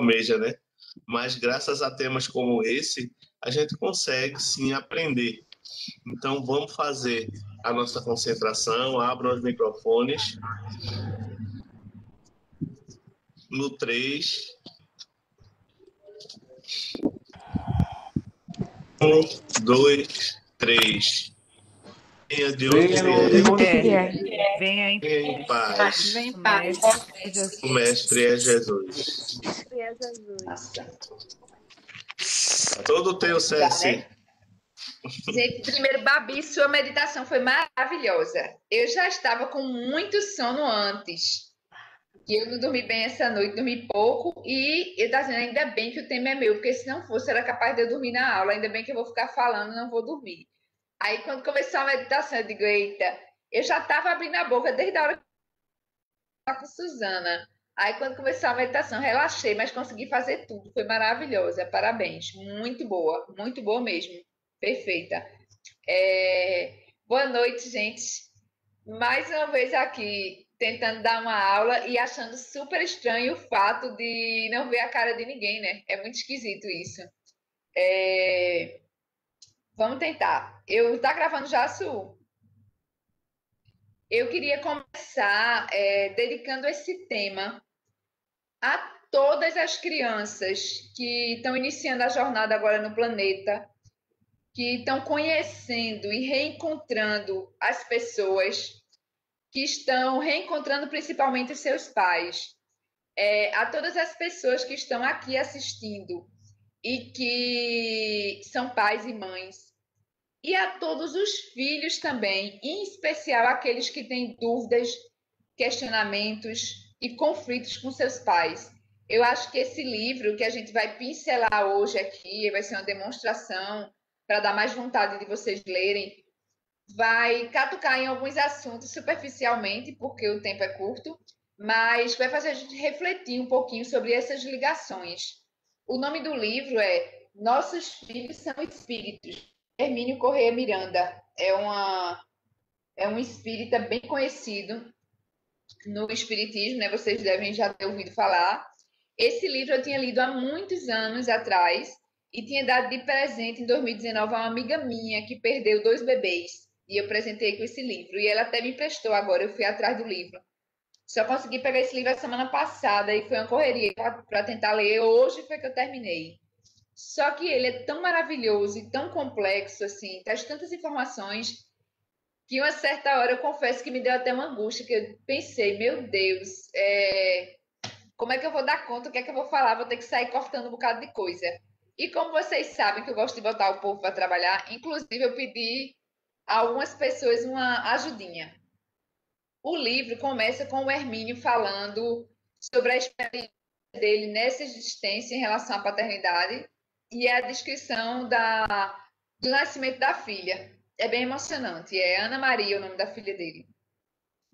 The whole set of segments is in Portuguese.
almeja, né? Mas graças a temas como esse, a gente consegue sim aprender. Então vamos fazer a nossa concentração, abram os microfones. No 3. 1, 2, 3. Venha de onde vier, Venha em paz. Vem em paz. O Mestre é Jesus. Todo teu, Ceci. Gente, primeiro, Babi, sua meditação foi maravilhosa. Eu já estava com muito sono antes. Que eu não dormi bem essa noite, dormi pouco. E eu estava dizendo, ainda bem que o tema é meu, porque se não fosse, era capaz de eu dormir na aula. Ainda bem que eu vou ficar falando, não vou dormir. Aí, quando começou a meditação, eu digo, eita, eu já estava abrindo a boca desde a hora que eu estava com Suzana. Aí, quando começou a meditação, relaxei, mas consegui fazer tudo. Foi maravilhosa, parabéns. Muito boa mesmo. Perfeita. Boa noite, gente. Mais uma vez aqui, tentando dar uma aula e achando super estranho o fato de não ver a cara de ninguém, né? É muito esquisito isso. Vamos tentar. Tá gravando já, Su? Eu queria começar dedicando esse tema a todas as crianças que estão iniciando a jornada agora no planeta, que estão conhecendo e reencontrando as pessoas, que estão reencontrando principalmente os seus pais. A todas as pessoas que estão aqui assistindo e que são pais e mães, e a todos os filhos também, em especial aqueles que têm dúvidas, questionamentos e conflitos com seus pais. Eu acho que esse livro que a gente vai pincelar hoje aqui, vai ser uma demonstração para dar mais vontade de vocês lerem, vai catucar em alguns assuntos superficialmente, porque o tempo é curto, mas vai fazer a gente refletir um pouquinho sobre essas ligações. O nome do livro é Nossos Filhos São Espíritos, Hermínio Corrêa Miranda. É um espírita bem conhecido no espiritismo, né? Vocês devem já ter ouvido falar. Esse livro eu tinha lido há muitos anos atrás e tinha dado de presente em 2019 a uma amiga minha que perdeu 2 bebês. E eu presentei com esse livro. E ela até me emprestou agora, eu fui atrás do livro. Só consegui pegar esse livro a semana passada e foi uma correria para tentar ler. Hoje foi que eu terminei. Só que ele é tão maravilhoso e tão complexo, assim, traz tantas informações, que uma certa hora eu confesso que me deu até uma angústia, que eu pensei, meu Deus, como é que eu vou dar conta? O que é que eu vou falar? Vou ter que sair cortando um bocado de coisa. E como vocês sabem que eu gosto de botar o povo para trabalhar, inclusive eu pedi a algumas pessoas uma ajudinha. O livro começa com o Hermínio falando sobre a experiência dele nessa existência em relação à paternidade e a descrição do nascimento da filha. É bem emocionante. É Ana Maria o nome da filha dele.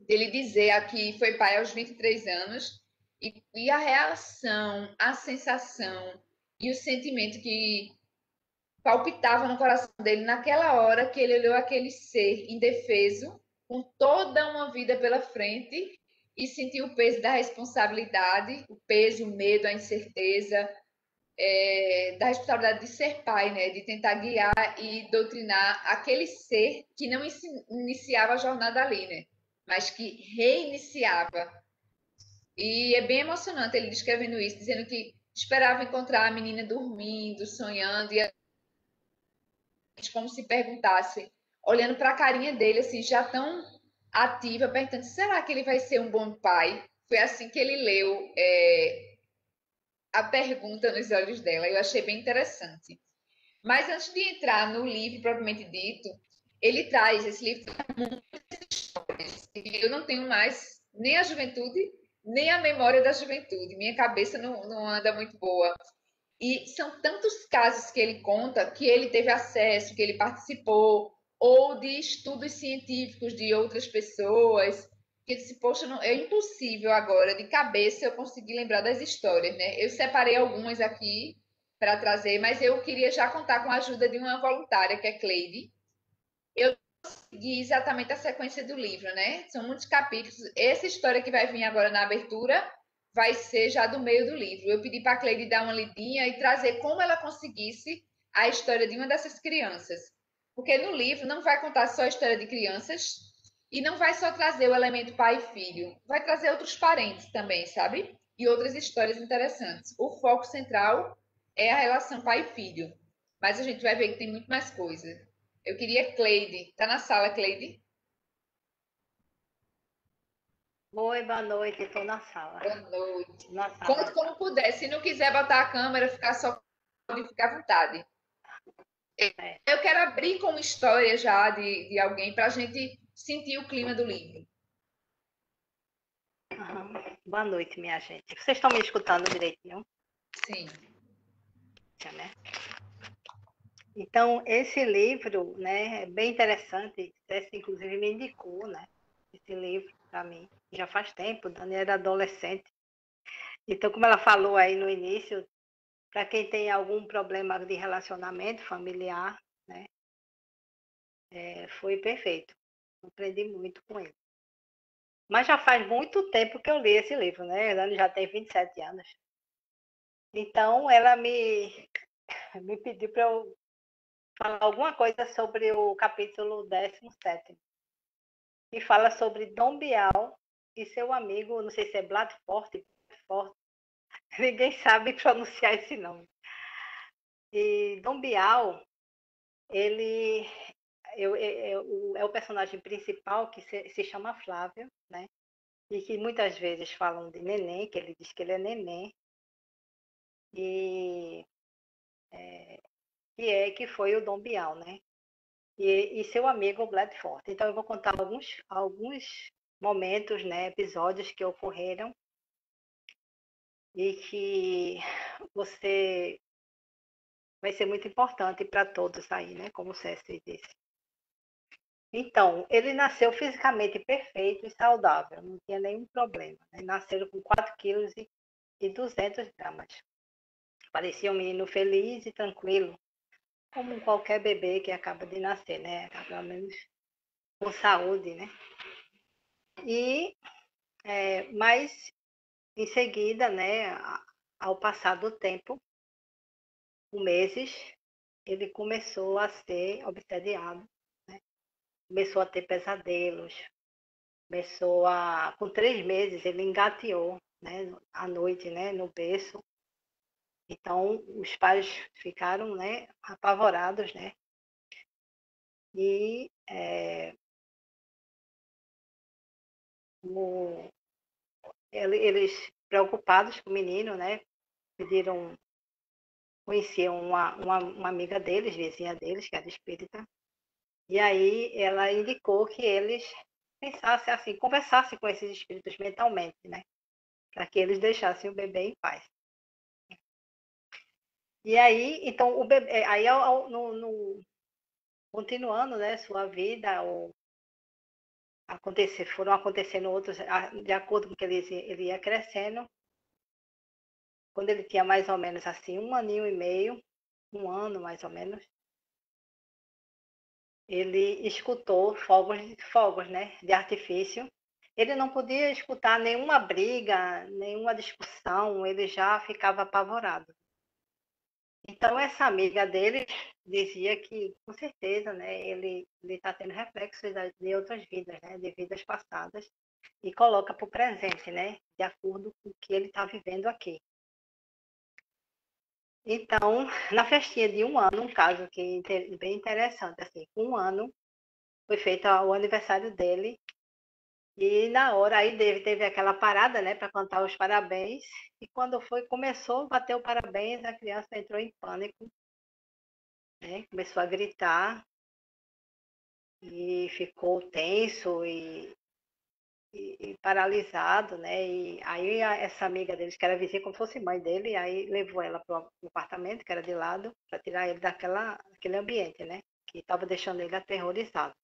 Ele dizer aqui foi pai aos 23 anos e a reação, a sensação e o sentimento que palpitava no coração dele naquela hora que ele olhou aquele ser indefeso, com toda uma vida pela frente e sentiu o peso da responsabilidade, o peso, o medo, a incerteza, da responsabilidade de ser pai, né? De tentar guiar e doutrinar aquele ser que não iniciava a jornada ali, né? Mas que reiniciava. E é bem emocionante ele descrevendo isso, dizendo que esperava encontrar a menina dormindo, sonhando, e como se perguntasse, olhando para a carinha dele, assim, já tão ativa, perguntando, será que ele vai ser um bom pai? Foi assim que ele leu a pergunta nos olhos dela. Eu achei bem interessante. Mas antes de entrar no livro propriamente dito, ele traz, esse livro traz muitas histórias. Eu não tenho mais nem a juventude, nem a memória da juventude. Minha cabeça não anda muito boa. E são tantos casos que ele conta que ele teve acesso, que ele participou, ou de estudos científicos de outras pessoas, que ele disse, poxa, não, é impossível agora, de cabeça, eu conseguir lembrar das histórias, né? Eu separei algumas aqui para trazer, mas eu queria já contar com a ajuda de uma voluntária, que é Cleide. Eu segui exatamente a sequência do livro, né? São muitos capítulos. Essa história que vai vir agora na abertura vai ser já do meio do livro. Eu pedi para a Cleide dar uma lidinha e trazer como ela conseguisse a história de uma dessas crianças. Porque no livro não vai contar só a história de crianças e não vai só trazer o elemento pai e filho, vai trazer outros parentes também, sabe? E outras histórias interessantes. O foco central é a relação pai e filho, mas a gente vai ver que tem muito mais coisa. Eu queria Cleide. Tá na sala, Cleide? Oi, boa noite, estou na sala. Boa noite. Na sala. Conte como puder. Se não quiser botar a câmera, ficar só pode ficar à vontade. Eu quero abrir com uma história já de alguém para a gente sentir o clima do livro. Uhum. Boa noite, minha gente. Vocês estão me escutando direitinho? Sim. Né? Então, esse livro, né, é bem interessante. César, inclusive, me indicou, né, esse livro para mim. Já faz tempo, Dani era adolescente. Então, como ela falou aí no início, para quem tem algum problema de relacionamento familiar, né, foi perfeito. Aprendi muito com ele. Mas já faz muito tempo que eu li esse livro, né? A Dani já tem 27 anos. Então, ela me pediu para eu falar alguma coisa sobre o capítulo 17, que fala sobre Dom Bial e seu amigo, não sei se é Bladford, ninguém sabe pronunciar esse nome. E Dom Bial, ele é o personagem principal que se chama Flávio, né? E que muitas vezes falam de neném, que ele diz que ele é neném, e que foi o Dom Bial, né? E seu amigo Bladford. Então eu vou contar alguns momentos, né, episódios que ocorreram e que você vai ser muito importante para todos aí, né, como o César disse. Então, ele nasceu fisicamente perfeito e saudável, não tinha nenhum problema. Né? Nasceram com 4,2 kg. Parecia um menino feliz e tranquilo, como qualquer bebê que acaba de nascer, né? Pelo menos com saúde, né? Mas em seguida, né, ao passar do tempo, por meses, ele começou a ser obsediado, né? Começou a ter pesadelos, com 3 meses ele engateou, né, à noite, né, no berço. Então os pais ficaram, né, apavorados, né? E eles preocupados com o menino, né, conheciam uma amiga deles, vizinha deles, que era espírita, e aí ela indicou que eles pensassem assim, conversassem com esses espíritos mentalmente, né, para que eles deixassem o bebê em paz. E aí, então, o bebê, aí continuando, né, sua vida, foram acontecendo outros, de acordo com que ele ia crescendo. Quando ele tinha mais ou menos assim 1 aninho e meio, 1 ano mais ou menos, ele escutou fogos, né, de artifício. Ele não podia escutar nenhuma briga, nenhuma discussão, ele já ficava apavorado. Então essa amiga dele dizia que, com certeza, né, ele está tendo reflexos de outras vidas, né, de vidas passadas, e coloca para o presente, né, de acordo com o que ele está vivendo aqui. Então, na festinha de 1 ano, um caso que é bem interessante, assim, com 1 ano, foi feito o aniversário dele, e na hora aí teve aquela parada, né, para cantar os parabéns, e quando começou a bater o parabéns, a criança entrou em pânico, né, começou a gritar, e ficou tenso e paralisado, né, e aí essa amiga deles, que era vizinha como se fosse mãe dele, aí levou ela para o apartamento, que era de lado, para tirar ele daquele ambiente, né, que estava deixando ele aterrorizado.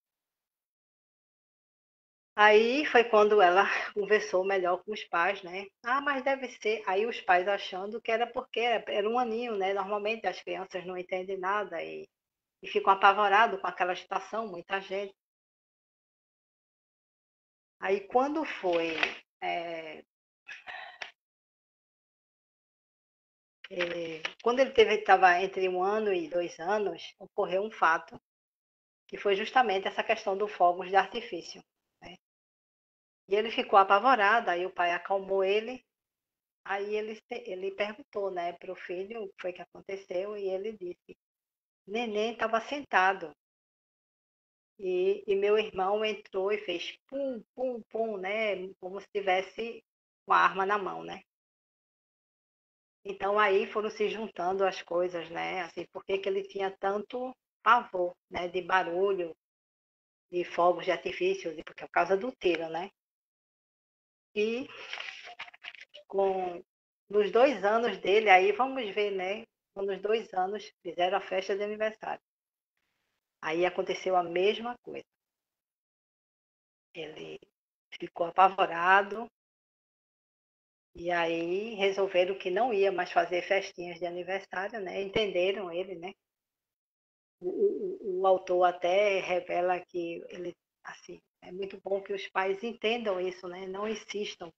Aí foi quando ela conversou melhor com os pais, né? Ah, mas deve ser. Aí os pais achando que era porque era 1 aninho, né? Normalmente as crianças não entendem nada e ficam apavorados com aquela situação, muita gente. Aí quando foi quando ele estava entre 1 ano e 2 anos, ocorreu um fato, que foi justamente essa questão do fogos de artifício, né? E ele ficou apavorado, aí o pai acalmou ele, aí ele perguntou, né, para o filho o que foi que aconteceu, e ele disse, neném estava sentado, e meu irmão entrou e fez pum, pum, pum, né, como se tivesse uma arma na mão, né? Então aí foram se juntando as coisas, né? Assim, por que que ele tinha tanto pavor, né, de barulho, de fogos de artifício, porque é por causa do tiro, né? E com nos 2 anos dele, aí vamos ver, né? Nos 2 anos fizeram a festa de aniversário. Aí aconteceu a mesma coisa. Ele ficou apavorado e aí resolveram que não ia mais fazer festinhas de aniversário, né? Entenderam ele, né? O autor até revela que ele, assim, é muito bom que os pais entendam isso, né? Não insistam,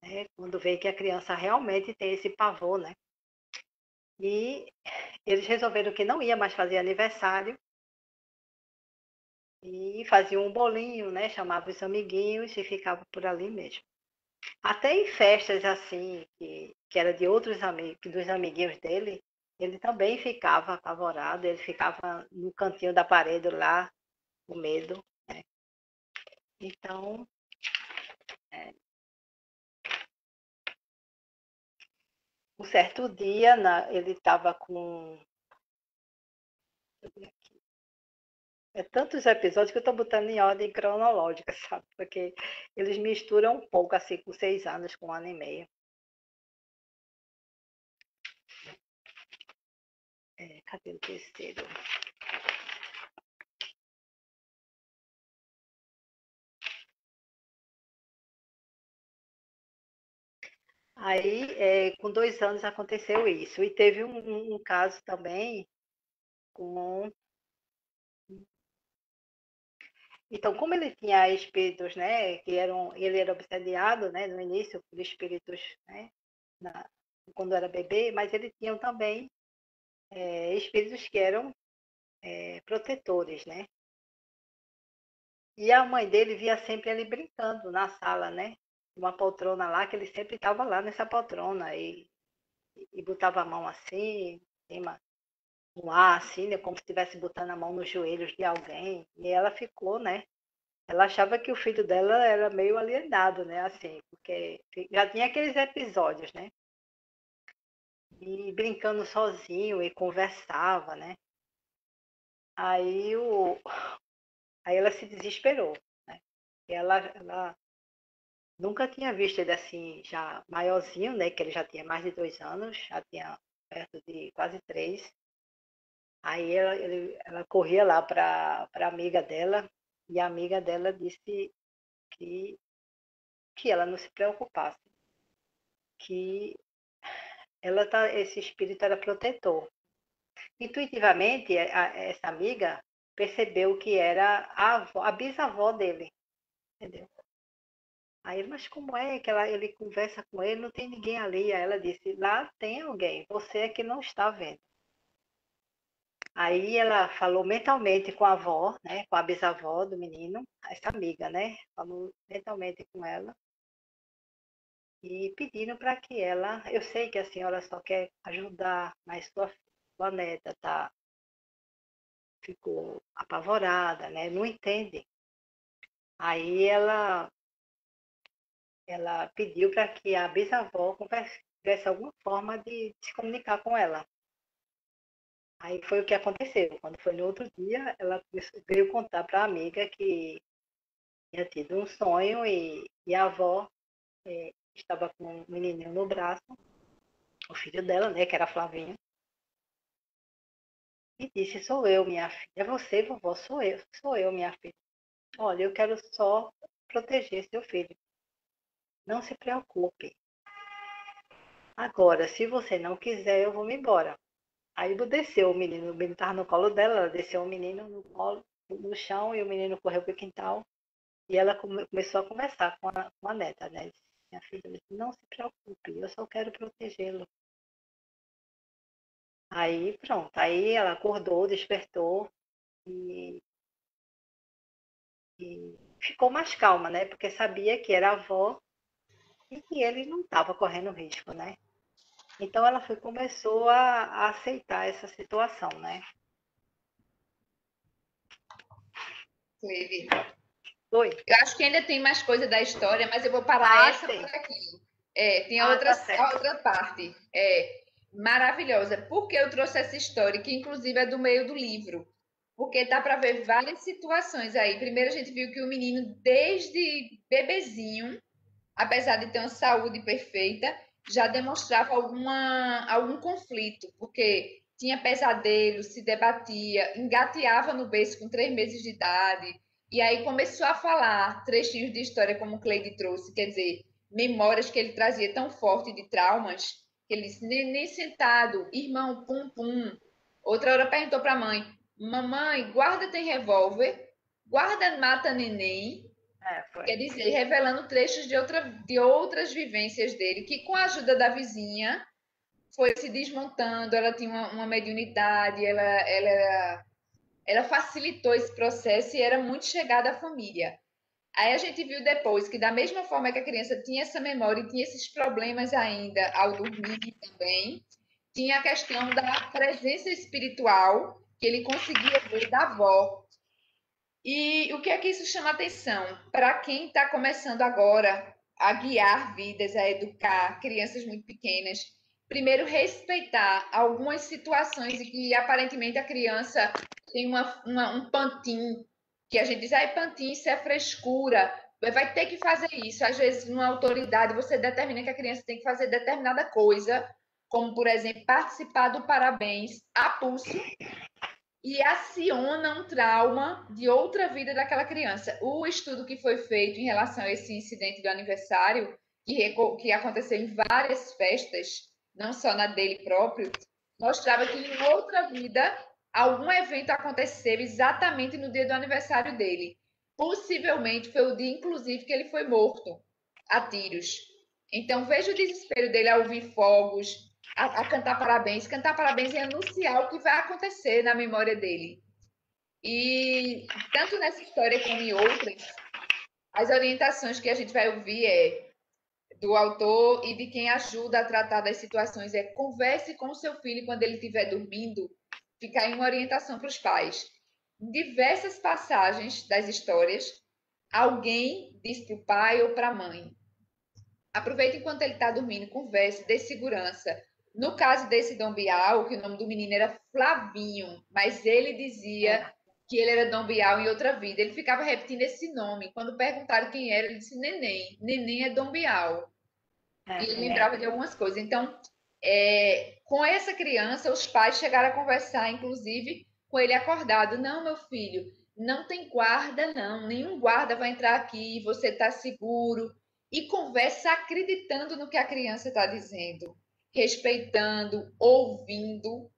né? Quando vê que a criança realmente tem esse pavor, né? E eles resolveram que não ia mais fazer aniversário e faziam um bolinho, né? Chamava os amiguinhos e ficava por ali mesmo. Até em festas assim, que era de outros amigos, dos amiguinhos dele, ele também ficava apavorado, ele ficava no cantinho da parede lá, com medo, né? Então, é, um certo dia, ele estava com. É tantos episódios que eu estou botando em ordem cronológica, sabe? Porque eles misturam um pouco, assim, com 6 anos, com 1 ano e meio. Cadê o terceiro? Aí, com 2 anos aconteceu isso. E teve um caso também com. Então, como ele tinha espíritos, né, ele era obsediado, né, no início por espíritos, né, na- quando era bebê, mas ele tinha também espíritos que eram protetores, né? E a mãe dele via sempre ele brincando na sala, né? Uma poltrona lá, que ele sempre estava lá nessa poltrona e botava a mão assim, em cima, no ar, assim, né? Como se estivesse botando a mão nos joelhos de alguém. E ela ficou, né? Ela achava que o filho dela era meio alienado, né? Assim, porque já tinha aqueles episódios, né? E brincando sozinho e conversava, né? Aí, aí ela se desesperou, né? E ela nunca tinha visto ele assim, já maiorzinho, né? Que ele já tinha mais de 2 anos, já tinha perto de quase 3. Aí ela corria lá para a amiga dela, e a amiga dela disse que, que ela não se preocupasse, que esse espírito era protetor. Intuitivamente, essa amiga percebeu que era a bisavó dele, entendeu? Aí ele, mas como é que ele conversa com ele, não tem ninguém ali. Aí ela disse, lá tem alguém, você é que não está vendo. Aí ela falou mentalmente com a avó, né, com a bisavó do menino, essa amiga, né, falou mentalmente com ela e pedindo para que ela, eu sei que a senhora só quer ajudar, mas sua neta ficou apavorada, né, não entende. Aí ela pediu para que a bisavó tivesse alguma forma de se comunicar com ela. Aí foi o que aconteceu. Quando foi no outro dia, ela veio contar para a amiga que tinha tido um sonho e a avó estava com um menininho no braço, o filho dela, né, que era Flavinho, e disse, sou eu, minha filha. É você, vovó, sou eu, minha filha. Olha, eu quero só proteger seu filho. Não se preocupe. Agora, se você não quiser, eu vou me embora. Aí desceu o menino estava no colo dela, ela desceu o menino no colo, no chão, e o menino correu para o quintal. E ela começou a conversar com a neta, né? Minha filha disse, não se preocupe, eu só quero protegê-lo. Aí pronto, aí ela acordou, despertou e, e ficou mais calma, né? Porque sabia que era a avó e que ele não estava correndo risco, né? Então ela começou a aceitar essa situação, né? Cleide. Foi. Eu acho que ainda tem mais coisa da história, mas eu vou parar Ah, essa por sim. aqui. Tem Tá a certo. outra parte. Maravilhosa. Por que eu trouxe essa história, que inclusive é do meio do livro? Porque dá para ver várias situações aí. Primeiro, a gente viu que o menino, desde bebezinho, apesar de ter uma saúde perfeita, já demonstrava algum conflito, porque tinha pesadelo, se debatia, engateava no berço com 3 meses de idade, e aí começou a falar trechinhos de história, como o Cleide trouxe, quer dizer, memórias que ele trazia tão forte de traumas, que ele disse, nem sentado, irmão, pum, pum. Outra hora perguntou para a mãe, mamãe, guarda tem revólver? Guarda mata neném? Foi. Quer dizer, revelando trechos de outras vivências dele, que com a ajuda da vizinha foi se desmontando. Ela tinha uma mediunidade, ela facilitou esse processo e era muito chegada à família. Aí a gente viu depois que, da mesma forma que a criança tinha essa memória e tinha esses problemas ainda ao dormir também, tinha a questão da presença espiritual que ele conseguia ver da avó. E o que é que isso chama atenção? Para quem está começando agora a guiar vidas, a educar crianças muito pequenas, primeiro respeitar algumas situações em que aparentemente a criança tem um pantim, que a gente diz, pantim, isso é frescura, vai ter que fazer isso. Às vezes, numa autoridade, você determina que a criança tem que fazer determinada coisa, como, por exemplo, participar do parabéns a pulso, e aciona um trauma de outra vida daquela criança. O estudo que foi feito em relação a esse incidente do aniversário, que aconteceu em várias festas, não só na dele próprio, mostrava que em outra vida algum evento aconteceu exatamente no dia do aniversário dele. Possivelmente foi o dia, inclusive, que ele foi morto a tiros. Então veja o desespero dele ao ouvir fogos, a cantar parabéns. Cantar parabéns é anunciar o que vai acontecer na memória dele. E tanto nessa história como em outras, as orientações que a gente vai ouvir do autor e de quem ajuda a tratar das situações converse com o seu filho quando ele estiver dormindo, fica aí uma orientação para os pais. Em diversas passagens das histórias, alguém diz para o pai ou para a mãe: aproveita enquanto ele está dormindo, converse, dê segurança. No caso desse Dom Bial, que o nome do menino era Flavinho, mas ele dizia que ele era Dom Bial em outra vida. Ele ficava repetindo esse nome. Quando perguntaram quem era, ele disse Neném. Neném é Dom Bial. E ele lembrava de algumas coisas. Então, com essa criança, os pais chegaram a conversar, inclusive, com ele acordado. Não, meu filho, não tem guarda, não. Nenhum guarda vai entrar aqui, você está seguro. E conversa acreditando no que a criança está dizendo, respeitando, ouvindo,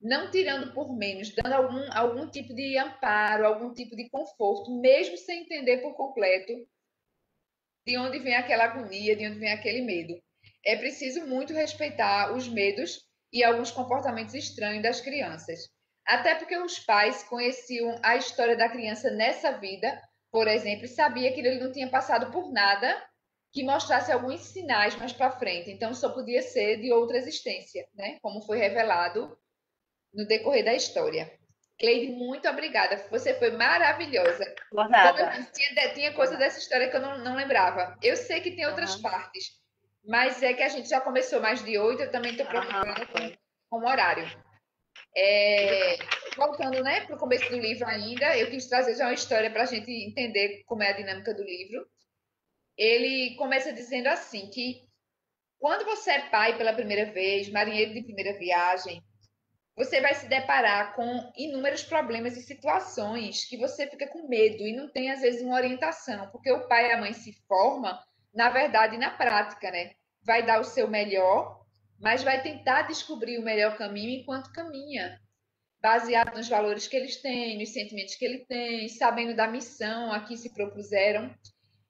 não tirando por menos, dando algum tipo de amparo, algum tipo de conforto, mesmo sem entender por completo de onde vem aquela agonia, de onde vem aquele medo. É preciso muito respeitar os medos e alguns comportamentos estranhos das crianças. Até porque os pais conheciam a história da criança nessa vida, por exemplo, e sabia que ele não tinha passado por nada que mostrasse alguns sinais mais para frente. Então, só podia ser de outra existência, né? Como foi revelado no decorrer da história. Cleide, muito obrigada. Você foi maravilhosa. Por Como eu nada. disse, tinha coisa dessa história que eu não lembrava. Eu sei que tem outras partes, mas é que a gente já começou mais de 8, eu também estou preocupada com o horário. Voltando, né, para o começo do livro ainda, eu quis trazer já uma história para a gente entender como é a dinâmica do livro. Ele começa dizendo assim, que quando você é pai pela primeira vez, marinheiro de primeira viagem, você vai se deparar com inúmeros problemas e situações que você fica com medo e não tem, às vezes, uma orientação, porque o pai e a mãe se formam, na verdade, na prática, né? Vai dar o seu melhor, mas vai tentar descobrir o melhor caminho enquanto caminha, baseado nos valores que eles têm, nos sentimentos que ele tem, sabendo da missão a que se propuseram.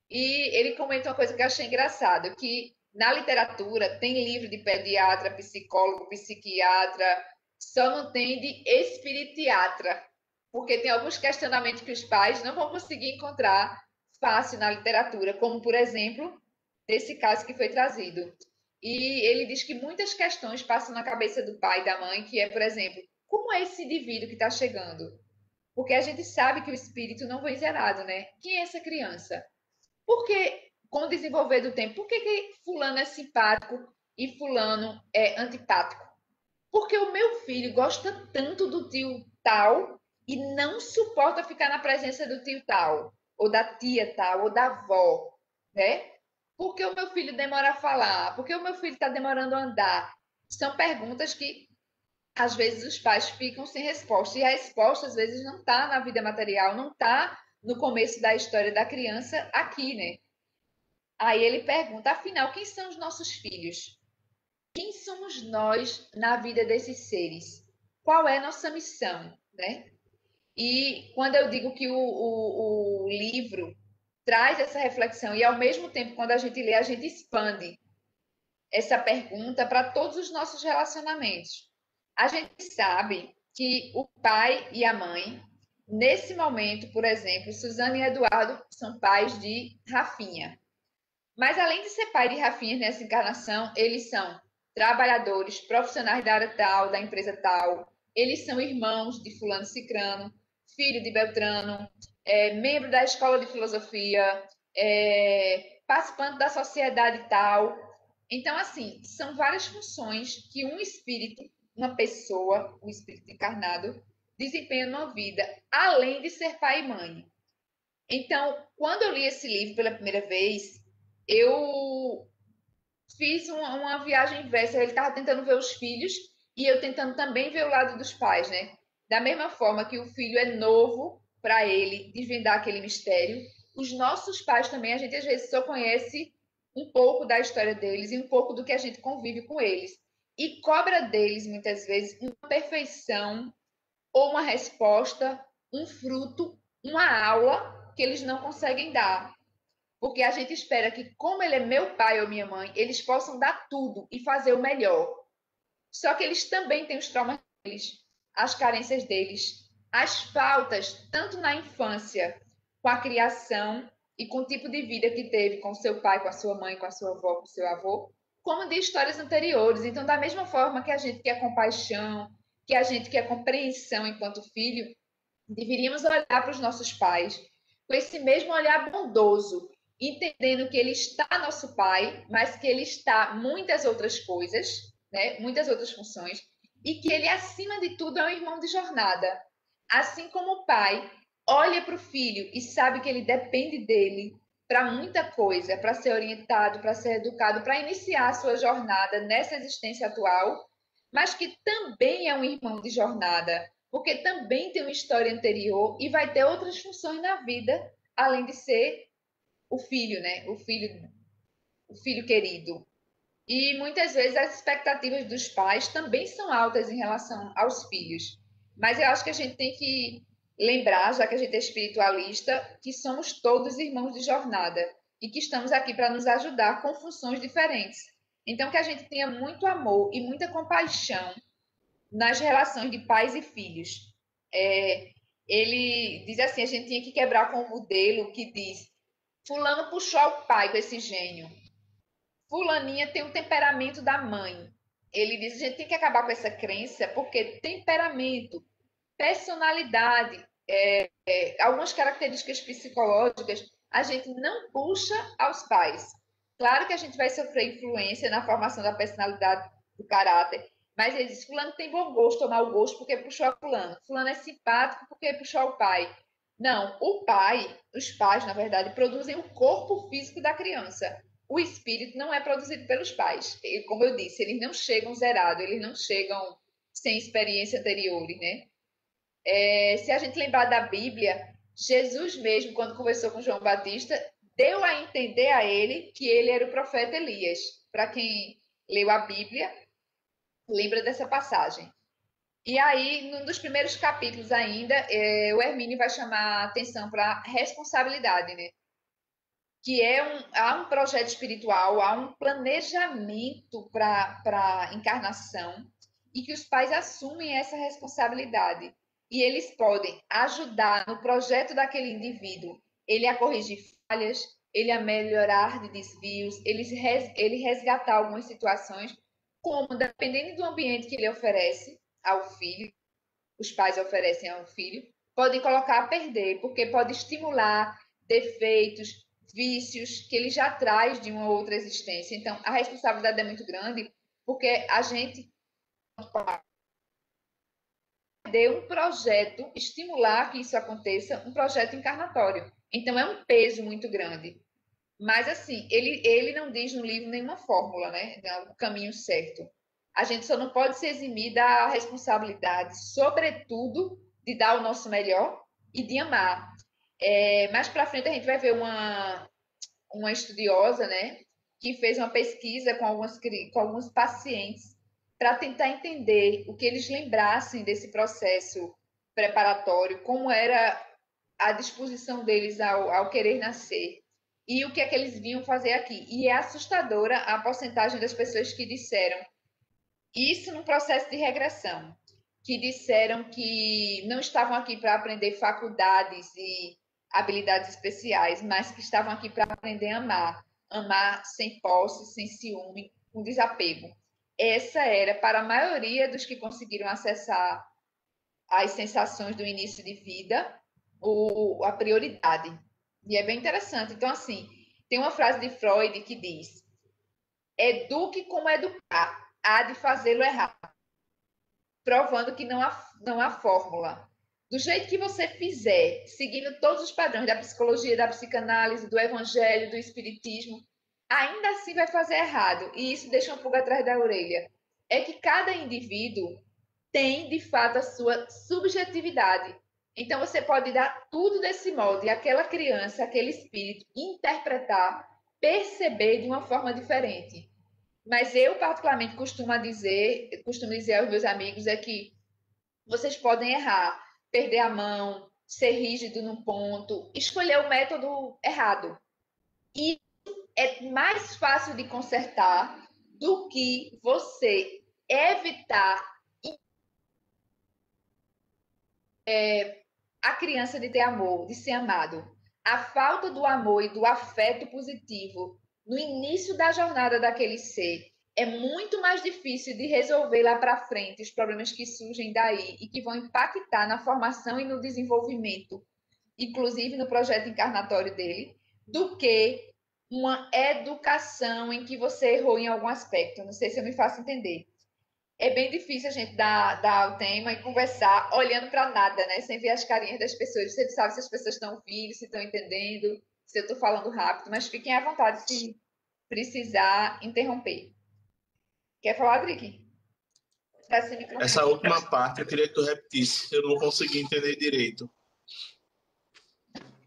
E ele comenta uma coisa que eu achei engraçado, que na literatura tem livro de pediatra, psicólogo, psiquiatra, só não tem de espiritiatra, porque tem alguns questionamentos que os pais não vão conseguir encontrar fácil na literatura, como, por exemplo, desse caso que foi trazido. E ele diz que muitas questões passam na cabeça do pai e da mãe, que é, por exemplo, como é esse indivíduo que está chegando? Porque a gente sabe que o espírito não vem zerado, né? Quem é essa criança? Porque, com o desenvolver do tempo, por que fulano é simpático e fulano é antipático? Porque o meu filho gosta tanto do tio tal e não suporta ficar na presença do tio tal, ou da tia tal, ou da avó, né? Por que o meu filho demora a falar? Por que o meu filho está demorando a andar? São perguntas que às vezes os pais ficam sem resposta. E a resposta, às vezes, não está na vida material, não está no começo da história da criança aqui, né? Aí ele pergunta, afinal, quem são os nossos filhos? Quem somos nós na vida desses seres? Qual é a nossa missão, né? E quando eu digo que o livro traz essa reflexão e, ao mesmo tempo, quando a gente lê, a gente expande essa pergunta para todos os nossos relacionamentos. A gente sabe que o pai e a mãe, nesse momento, por exemplo, Suzana e Eduardo são pais de Rafinha. Mas além de ser pai de Rafinha nessa encarnação, eles são trabalhadores, profissionais da área tal, da empresa tal. Eles são irmãos de fulano cicrano, filho de Beltrano, membro da escola de filosofia, participante da sociedade tal. Então, assim, são várias funções que um espírito, uma pessoa, um espírito encarnado, desempenha numa vida, além de ser pai e mãe. Então, quando eu li esse livro pela primeira vez, eu fiz uma viagem inversa. Ele estava tentando ver os filhos e eu tentando também ver o lado dos pais, né? Da mesma forma que o filho é novo para ele desvendar aquele mistério, os nossos pais também, a gente às vezes só conhece um pouco da história deles e um pouco do que a gente convive com eles. E cobra deles, muitas vezes, uma perfeição ou uma resposta, um fruto, uma aula que eles não conseguem dar. Porque a gente espera que, como ele é meu pai ou minha mãe, eles possam dar tudo e fazer o melhor. Só que eles também têm os traumas deles, as carências deles, as faltas, tanto na infância, com a criação e com o tipo de vida que teve com seu pai, com a sua mãe, com a sua avó, com o seu avô, como de histórias anteriores. Então, da mesma forma que a gente quer compaixão, que a gente quer compreensão enquanto filho, deveríamos olhar para os nossos pais com esse mesmo olhar bondoso, entendendo que ele está nosso pai, mas que ele está muitas outras coisas, né? Muitas outras funções, e que ele, acima de tudo, é um irmão de jornada. Assim como o pai olha para o filho e sabe que ele depende dele para muita coisa, para ser orientado, para ser educado, para iniciar a sua jornada nessa existência atual, mas que também é um irmão de jornada, porque também tem uma história anterior e vai ter outras funções na vida, além de ser o filho, né? O filho querido. E muitas vezes as expectativas dos pais também são altas em relação aos filhos. Mas eu acho que a gente tem que lembrar, já que a gente é espiritualista, que somos todos irmãos de jornada e que estamos aqui para nos ajudar com funções diferentes. Então, que a gente tenha muito amor e muita compaixão nas relações de pais e filhos. Ele diz assim, a gente tinha que quebrar com o modelo que diz fulano puxou o pai com esse gênio, fulaninha tem o temperamento da mãe. Ele diz, a gente tem que acabar com essa crença, porque temperamento, personalidade, algumas características psicológicas, a gente não puxa aos pais. Claro que a gente vai sofrer influência na formação da personalidade, do caráter, mas ele diz, fulano tem bom gosto ou mau gosto porque puxou a fulano. Fulano é simpático porque puxou o pai. Não, o pai, os pais, na verdade, produzem o corpo físico da criança. O espírito não é produzido pelos pais. E, como eu disse, eles não chegam zerados, eles não chegam sem experiência anteriores, né? Se a gente lembrar da Bíblia, Jesus mesmo, quando conversou com João Batista, deu a entender a ele que ele era o profeta Elias. Para quem leu a Bíblia, lembra dessa passagem. E aí, num dos primeiros capítulos ainda, o Hermínio vai chamar a atenção para a responsabilidade, né? Que há um projeto espiritual, há um planejamento para a encarnação, e que os pais assumem essa responsabilidade. E eles podem ajudar no projeto daquele indivíduo, ele a corrigir falhas, ele a melhorar de desvios, ele resgatar algumas situações, como, dependendo do ambiente que ele oferece ao filho, os pais oferecem ao filho, podem colocar a perder, porque pode estimular defeitos, vícios que ele já traz de uma outra existência. Então, a responsabilidade é muito grande, porque a gente de um projeto, estimular que isso aconteça, um projeto encarnatório. Então, é um peso muito grande. Mas, assim, ele não diz no livro nenhuma fórmula, né? O caminho certo. A gente só não pode se eximir da responsabilidade, sobretudo, de dar o nosso melhor e de amar. Mais para frente, a gente vai ver uma estudiosa, né? Que fez uma pesquisa com alguns pacientes para tentar entender o que eles lembrassem desse processo preparatório, como era a disposição deles ao querer nascer e o que é que eles vinham fazer aqui. E é assustadora a porcentagem das pessoas que disseram isso no processo de regressão, que disseram que não estavam aqui para aprender faculdades e habilidades especiais, mas que estavam aqui para aprender a amar, amar sem posse, sem ciúme, com desapego. Essa era, para a maioria dos que conseguiram acessar as sensações do início de vida, a prioridade. E é bem interessante. Então, assim, tem uma frase de Freud que diz: eduque como educar, há de fazê-lo errar, provando que não há fórmula. Do jeito que você fizer, seguindo todos os padrões da psicologia, da psicanálise, do evangelho, do espiritismo, ainda assim vai fazer errado. E isso deixa uma pulga atrás da orelha. É que cada indivíduo tem, de fato, a sua subjetividade. Então, você pode dar tudo desse molde e aquela criança, aquele espírito, interpretar, perceber de uma forma diferente. Mas eu, particularmente, costumo dizer aos meus amigos é que vocês podem errar, perder a mão, ser rígido num ponto, escolher o método errado. E é mais fácil de consertar do que você evitar a criança de ter amor, de ser amado. A falta do amor e do afeto positivo no início da jornada daquele ser é muito mais difícil de resolver lá para frente os problemas que surgem daí e que vão impactar na formação e no desenvolvimento, inclusive no projeto encarnatório dele, do que uma educação em que você errou em algum aspecto. Não sei se eu me faço entender. É bem difícil a gente dar o tema e conversar olhando para nada, né? Sem ver as carinhas das pessoas. Você não sabe se as pessoas estão ouvindo, se estão entendendo, se eu estou falando rápido, mas fiquem à vontade se precisar interromper. Quer falar, Drick? Essa última parte eu queria que tu repetisse, eu não consegui entender direito.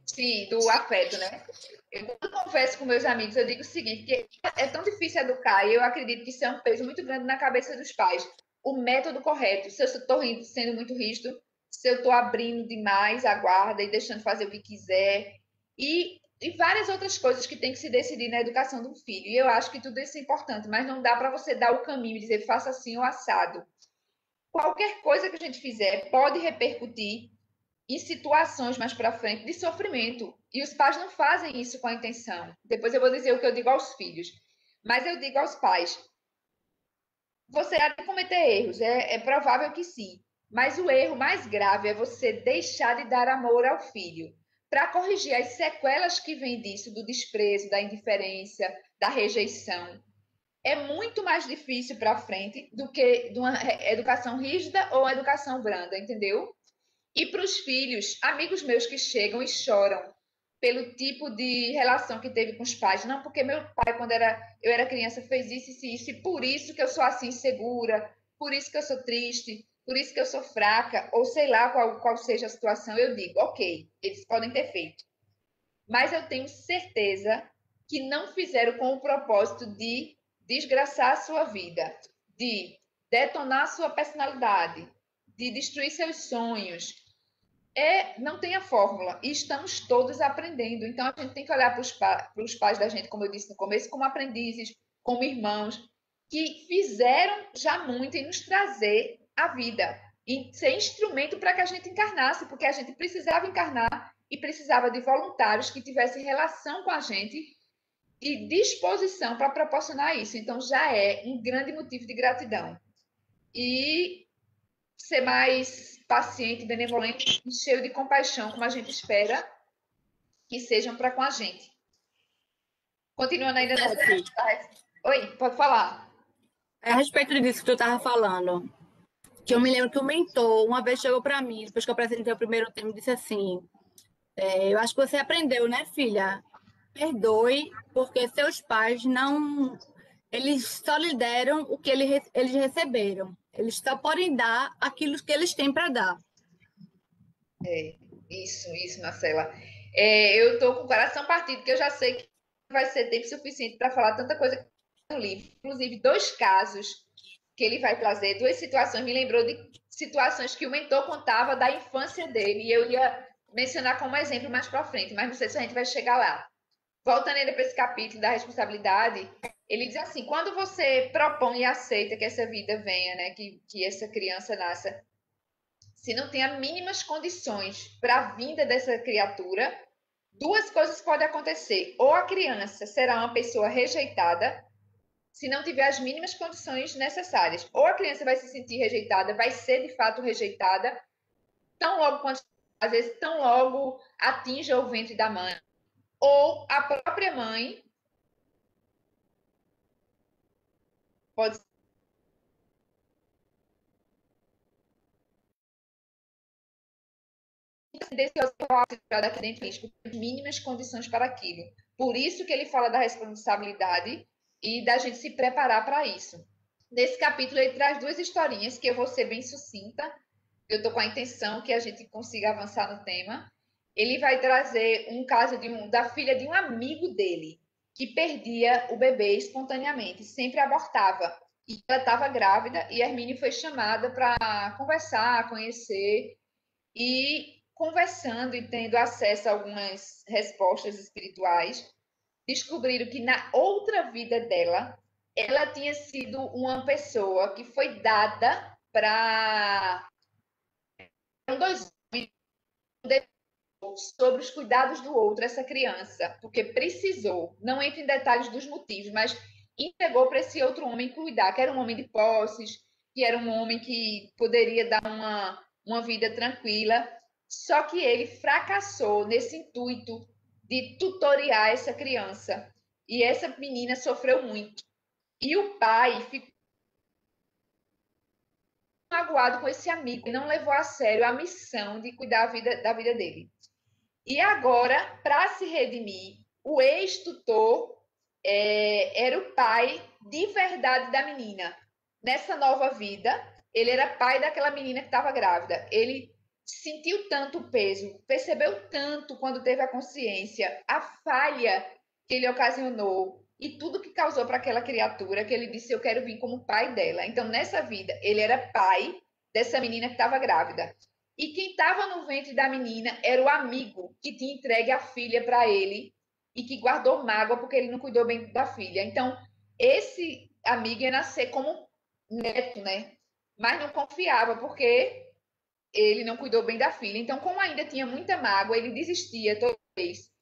Sim, do afeto, né? Eu, quando converso com meus amigos, eu digo o seguinte, que é tão difícil educar, e eu acredito que isso é um peso muito grande na cabeça dos pais. O método correto, se eu estou sendo muito rígido, se eu estou abrindo demais a guarda e deixando fazer o que quiser, e várias outras coisas que tem que se decidir na educação de um filho. E eu acho que tudo isso é importante, mas não dá para você dar o caminho e dizer faça assim ou assado. Qualquer coisa que a gente fizer pode repercutir em situações mais para frente de sofrimento. E os pais não fazem isso com a intenção. Depois eu vou dizer o que eu digo aos filhos. Mas eu digo aos pais: você há de cometer erros, é provável que sim. Mas o erro mais grave é você deixar de dar amor ao filho. Para corrigir as sequelas que vêm disso, do desprezo, da indiferença, da rejeição. É muito mais difícil para frente do que de uma educação rígida ou uma educação branda, entendeu? E para os filhos, amigos meus que chegam e choram pelo tipo de relação que teve com os pais. Não, porque meu pai, quando eu era criança, fez isso e isso, e por isso que eu sou assim insegura, por isso que eu sou triste, por isso que eu sou fraca, ou sei lá qual seja a situação. Eu digo, ok, eles podem ter feito. Mas eu tenho certeza que não fizeram com o propósito de desgraçar a sua vida, de detonar a sua personalidade, de destruir seus sonhos. Não tem a fórmula e estamos todos aprendendo. Então a gente tem que olhar para os pais da gente, como eu disse no começo, como aprendizes, como irmãos, que fizeram já muito em nos trazer a vida, em ser instrumento para que a gente encarnasse, porque a gente precisava encarnar e precisava de voluntários que tivessem relação com a gente e disposição para proporcionar isso. Então, já é um grande motivo de gratidão. E ser mais paciente, benevolente e cheio de compaixão, como a gente espera que sejam para com a gente. Continuando ainda nessa... Oi, pode falar. É a respeito disso que tu estava falando, que eu me lembro que o mentor uma vez chegou para mim, depois que eu apresentei o primeiro termo, disse assim: eu acho que você aprendeu, né, filha? Perdoe, porque seus pais não. Eles só lhe deram o que eles receberam. Eles só podem dar aquilo que eles têm para dar. Isso, Marcela. Eu estou com o coração partido, porque eu já sei que vai ser tempo suficiente para falar tanta coisa no livro. Inclusive, 2 casos que ele vai trazer, 2 situações. Me lembrou de situações que o mentor contava da infância dele, e eu ia mencionar como exemplo mais para frente, mas não sei se a gente vai chegar lá. Voltando ainda para esse capítulo da responsabilidade, ele diz assim: quando você propõe e aceita que essa vida venha, né, que essa criança nasça, se não tem as mínimas condições para a vinda dessa criatura, 2 coisas podem acontecer. Ou a criança será uma pessoa rejeitada, se não tiver as mínimas condições necessárias. Ou a criança vai se sentir rejeitada, vai ser de fato rejeitada, tão logo quando, às vezes, tão logo atinja o ventre da mãe. Ou a própria mãe pode daqui dentro risco, mínimas condições para aquilo. Por isso que ele fala da responsabilidade e da gente se preparar para isso. Nesse capítulo ele traz 2 historinhas que eu vou ser bem sucinta. Eu estou com a intenção que a gente consiga avançar no tema. Ele vai trazer um caso da filha de um amigo dele que perdia o bebê espontaneamente, sempre abortava. E ela estava grávida e Hermínio foi chamada para conversar, conhecer. E conversando e tendo acesso a algumas respostas espirituais, descobriram que na outra vida dela, ela tinha sido uma pessoa que foi dada para 2 sobre os cuidados do outro, essa criança, porque precisou, não entra em detalhes dos motivos, mas entregou para esse outro homem cuidar, que era um homem de posses, que era um homem que poderia dar uma vida tranquila, só que ele fracassou nesse intuito de tutoriar essa criança. E essa menina sofreu muito. E o pai ficou magoado com esse amigo e não levou a sério a missão de cuidar da vida dele. E agora, para se redimir, o ex-tutor era o pai de verdade da menina. Nessa nova vida, ele era pai daquela menina que estava grávida. Ele sentiu tanto o peso, percebeu tanto quando teve a consciência, a falha que ele ocasionou e tudo que causou para aquela criatura, que ele disse: eu quero vir como pai dela. Então, nessa vida, ele era pai dessa menina que estava grávida. E quem estava no ventre da menina era o amigo que tinha entregue a filha para ele e que guardou mágoa porque ele não cuidou bem da filha. Então, esse amigo ia nascer como neto, né? Mas não confiava porque ele não cuidou bem da filha. Então, como ainda tinha muita mágoa, ele desistia toda vez.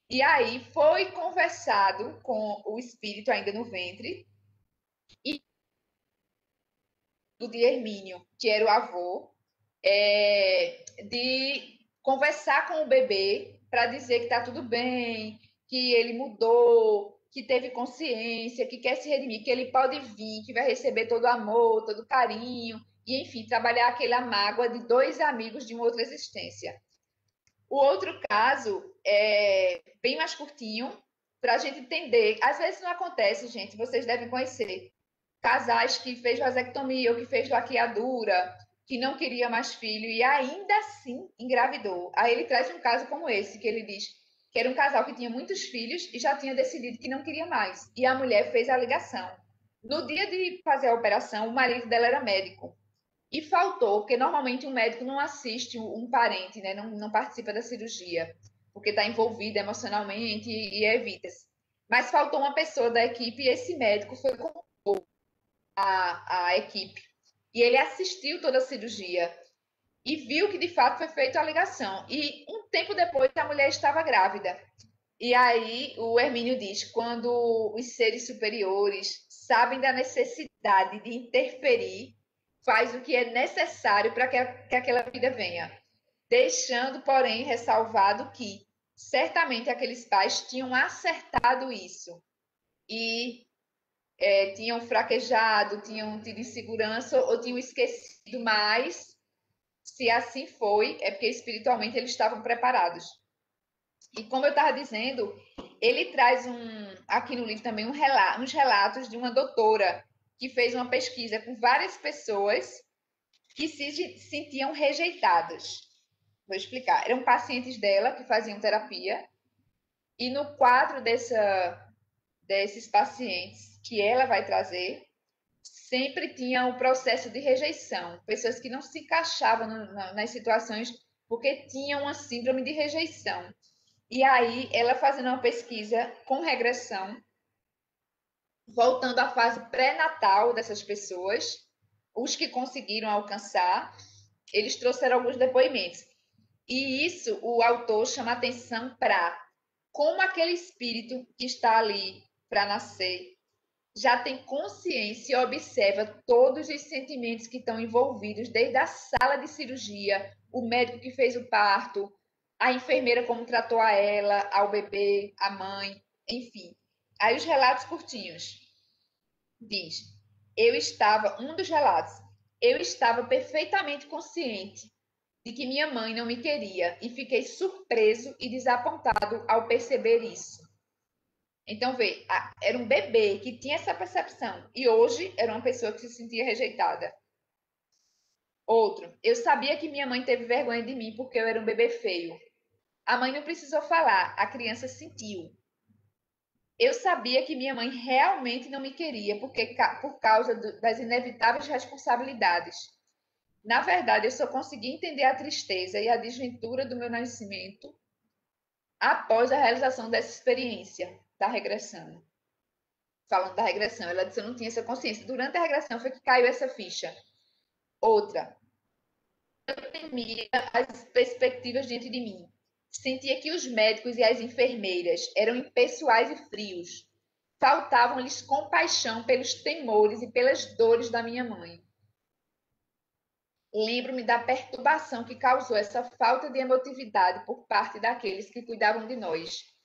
E aí foi conversado com o espírito ainda no ventre e de Hermínio, que era o avô, de conversar com o bebê para dizer que está tudo bem, que ele mudou, que teve consciência, que quer se redimir, que ele pode vir, que vai receber todo o amor, todo o carinho, e enfim, trabalhar aquela mágoa de 2 amigos de uma outra existência. O outro caso é bem mais curtinho, para a gente entender. Às vezes não acontece, gente, vocês devem conhecer casais que fez vasectomia ou que fez laqueadura, que não queria mais filho e ainda assim engravidou. Aí ele traz um caso como esse, que ele diz que era um casal que tinha muitos filhos e já tinha decidido que não queria mais. E a mulher fez a ligação. No dia de fazer a operação, o marido dela era médico. E faltou, porque normalmente um médico não assiste um parente, né? Não participa da cirurgia, porque está envolvido emocionalmente e evita-se. Mas faltou uma pessoa da equipe e esse médico foi com a equipe. E ele assistiu toda a cirurgia e viu que, de fato, foi feita a ligação. E um tempo depois, a mulher estava grávida. E aí o Hermínio diz, quando os seres superiores sabem da necessidade de interferir, faz o que é necessário para que aquela vida venha. Deixando, porém, ressalvado que certamente aqueles pais tinham acertado isso e tinham fraquejado, tinham tido insegurança ou tinham esquecido, mas se assim foi, é porque espiritualmente eles estavam preparados. E como eu estava dizendo, ele traz aqui no livro também uns relatos de uma doutora que fez uma pesquisa com várias pessoas que se sentiam rejeitadas. Vou explicar. Eram pacientes dela que faziam terapia e no quadro desses pacientes que ela vai trazer, sempre tinha o processo de rejeição. Pessoas que não se encaixavam nas situações porque tinham uma síndrome de rejeição. E aí, ela fazendo uma pesquisa com regressão, voltando à fase pré-natal dessas pessoas, os que conseguiram alcançar, eles trouxeram alguns depoimentos. E isso o autor chama atenção para como aquele espírito que está ali para nascer já tem consciência e observa todos os sentimentos que estão envolvidos, desde a sala de cirurgia, o médico que fez o parto, a enfermeira como tratou a ela, ao bebê, a mãe, enfim. Aí os relatos curtinhos. Diz, um dos relatos, eu estava perfeitamente consciente de que minha mãe não me queria e fiquei surpreso e desapontado ao perceber isso. Então, vê, era um bebê que tinha essa percepção e hoje era uma pessoa que se sentia rejeitada. Outro, eu sabia que minha mãe teve vergonha de mim porque eu era um bebê feio. A mãe não precisou falar, a criança sentiu. Eu sabia que minha mãe realmente não me queria por causa das inevitáveis responsabilidades. Na verdade, eu só consegui entender a tristeza e a desventura do meu nascimento após a realização dessa experiência da regressão. Falando da regressão, ela disse que eu não tinha essa consciência. Durante a regressão foi que caiu essa ficha. Outra, eu temia as perspectivas diante de mim. Sentia que os médicos e as enfermeiras eram impessoais e frios. Faltavam-lhes compaixão pelos temores e pelas dores da minha mãe. Lembro-me da perturbação que causou essa falta de emotividade por parte daqueles que cuidavam de nós.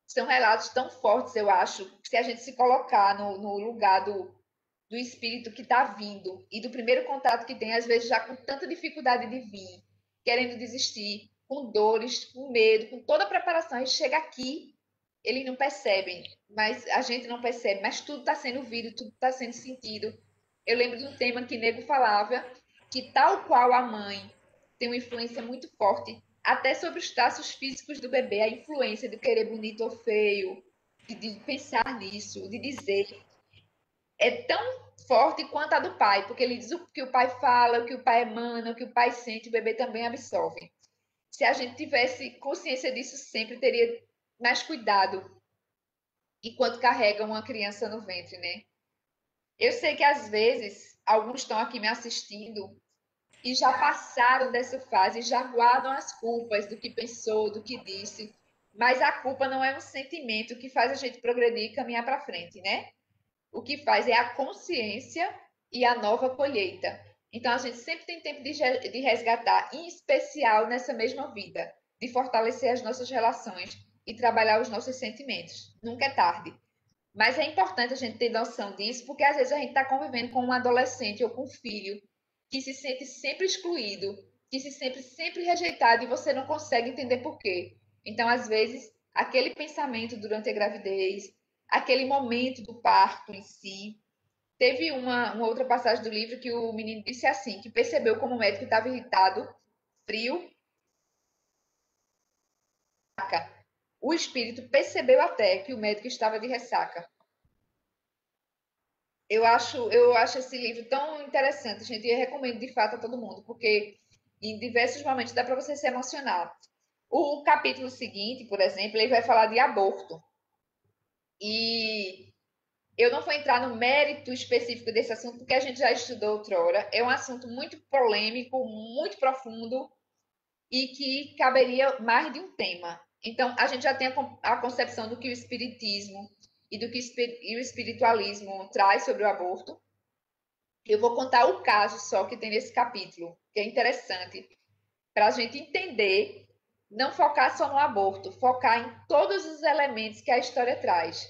São relatos tão fortes, eu acho, que se a gente se colocar no lugar do espírito que está vindo e do primeiro contato que tem, às vezes já com tanta dificuldade de vir, querendo desistir, com dores, com medo, com toda a preparação, e chega aqui, eles não percebem, mas a gente não percebe, mas tudo está sendo ouvido, tudo está sendo sentido. Eu lembro de um tema que Nego falava, que tal qual a mãe tem uma influência muito forte, até sobre os traços físicos do bebê, a influência de querer bonito ou feio, de pensar nisso, de dizer, é tão forte quanto a do pai, porque ele diz o que o pai fala, o que o pai emana, o que o pai sente, o bebê também absorve. Se a gente tivesse consciência disso sempre, teria mais cuidado enquanto carrega uma criança no ventre, né? Eu sei que às vezes alguns estão aqui me assistindo e já passaram dessa fase, já guardam as culpas do que pensou, do que disse, mas a culpa não é um sentimento que faz a gente progredir e caminhar para frente, né? O que faz é a consciência e a nova colheita. Então, a gente sempre tem tempo de resgatar, em especial nessa mesma vida, de fortalecer as nossas relações e trabalhar os nossos sentimentos. Nunca é tarde. Mas é importante a gente ter noção disso, porque às vezes a gente está convivendo com um adolescente ou com um filho que se sente sempre excluído, que se sente sempre rejeitado e você não consegue entender por quê. Então, às vezes, aquele pensamento durante a gravidez, aquele momento do parto em si. Teve uma outra passagem do livro que o menino disse assim, que percebeu como o médico estava irritado, frio. O espírito percebeu até que o médico estava de ressaca. Eu acho esse livro tão interessante, gente, e eu recomendo de fato a todo mundo, porque em diversos momentos dá para você se emocionar. O capítulo seguinte, por exemplo, ele vai falar de aborto. E Eu não vou entrar no mérito específico desse assunto, porque a gente já estudou outrora. É um assunto muito polêmico, muito profundo e que caberia mais de um tema. Então, a gente já tem a concepção do que o espiritismo e do que o espiritualismo traz sobre o aborto. Eu vou contar o caso só que tem nesse capítulo, que é interessante, para a gente entender, não focar só no aborto, focar em todos os elementos que a história traz.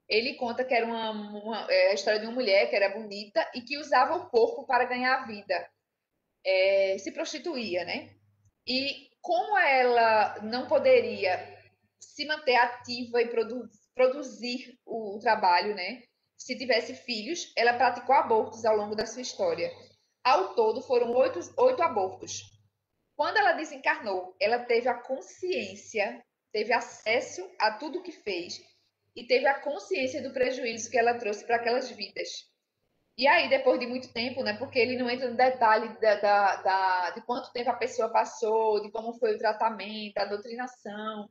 Ele conta que era a história de uma mulher que era bonita e que usava o corpo para ganhar a vida, se prostituía, né? E como ela não poderia se manter ativa e produzir o trabalho, né? Se tivesse filhos, ela praticou abortos ao longo da sua história. Ao todo, foram 8 abortos. Quando ela desencarnou, ela teve a consciência, teve acesso a tudo que fez e teve a consciência do prejuízo que ela trouxe para aquelas vidas. E aí, depois de muito tempo, né? Porque ele não entra no detalhe de quanto tempo a pessoa passou, de como foi o tratamento, a doutrinação,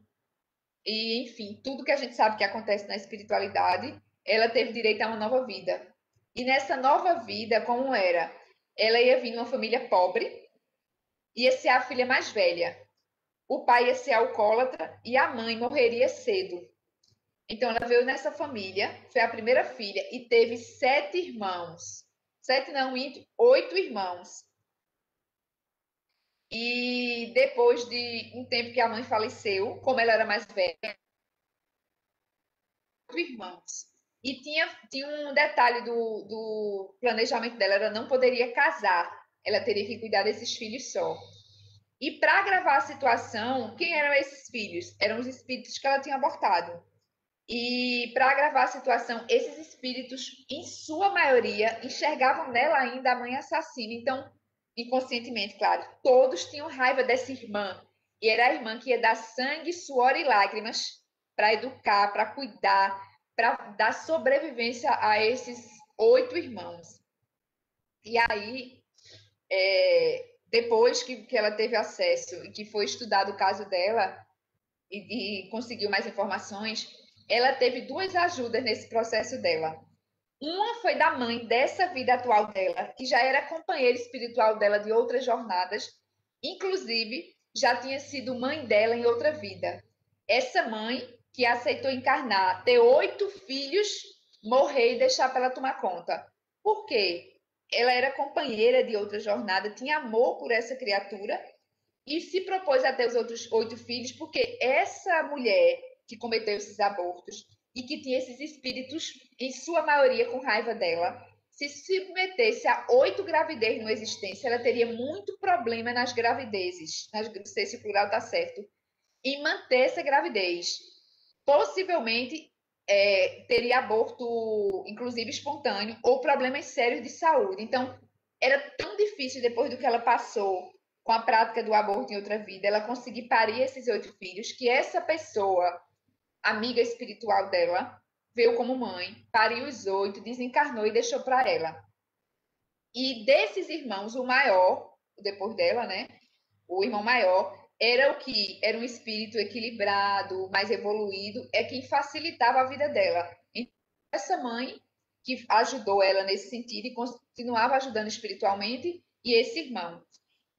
e enfim, tudo que a gente sabe que acontece na espiritualidade, ela teve direito a uma nova vida. E nessa nova vida, como era? Ela ia vir de uma família pobre, ia ser a filha mais velha. O pai ia ser alcoólatra e a mãe morreria cedo. Então, ela veio nessa família, foi a primeira filha e teve 7 irmãos. 7 não, 8 irmãos. E depois de um tempo que a mãe faleceu, como ela era mais velha, 8 irmãos. E tinha um detalhe do planejamento dela, ela não poderia casar, ela teria que cuidar desses filhos só. E para agravar a situação, quem eram esses filhos? Eram os espíritos que ela tinha abortado. E para agravar a situação, esses espíritos, em sua maioria, enxergavam nela ainda a mãe assassina. Então, inconscientemente, claro, todos tinham raiva dessa irmã. E era a irmã que ia dar sangue, suor e lágrimas para educar, para cuidar, para dar sobrevivência a esses 8 irmãos. E aí, depois que ela teve acesso e que foi estudado o caso dela e conseguiu mais informações, ela teve 2 ajudas nesse processo dela. Uma foi da mãe dessa vida atual dela, que já era companheira espiritual dela de outras jornadas, inclusive já tinha sido mãe dela em outra vida. Essa mãe que aceitou encarnar, ter 8 filhos, morrer e deixar para ela tomar conta. Por quê? Ela era companheira de outra jornada, tinha amor por essa criatura e se propôs a ter os outros 8 filhos, porque essa mulher que cometeu esses abortos e que tinha esses espíritos, em sua maioria, com raiva dela, se submetesse a 8 gravidez numa existência, ela teria muito problema nas gravidezes, não sei se o plural está certo, em manter essa gravidez. Possivelmente teria aborto, inclusive espontâneo, ou problemas sérios de saúde. Então, era tão difícil, depois do que ela passou com a prática do aborto em outra vida, ela conseguir parir esses 8 filhos, que essa pessoa, amiga espiritual dela, veio como mãe, pariu os 8, desencarnou e deixou para ela. E desses irmãos, o maior, depois dela, né? O irmão maior era um espírito equilibrado, mais evoluído, é quem facilitava a vida dela. Então, essa mãe que ajudou ela nesse sentido e continuava ajudando espiritualmente, e esse irmão.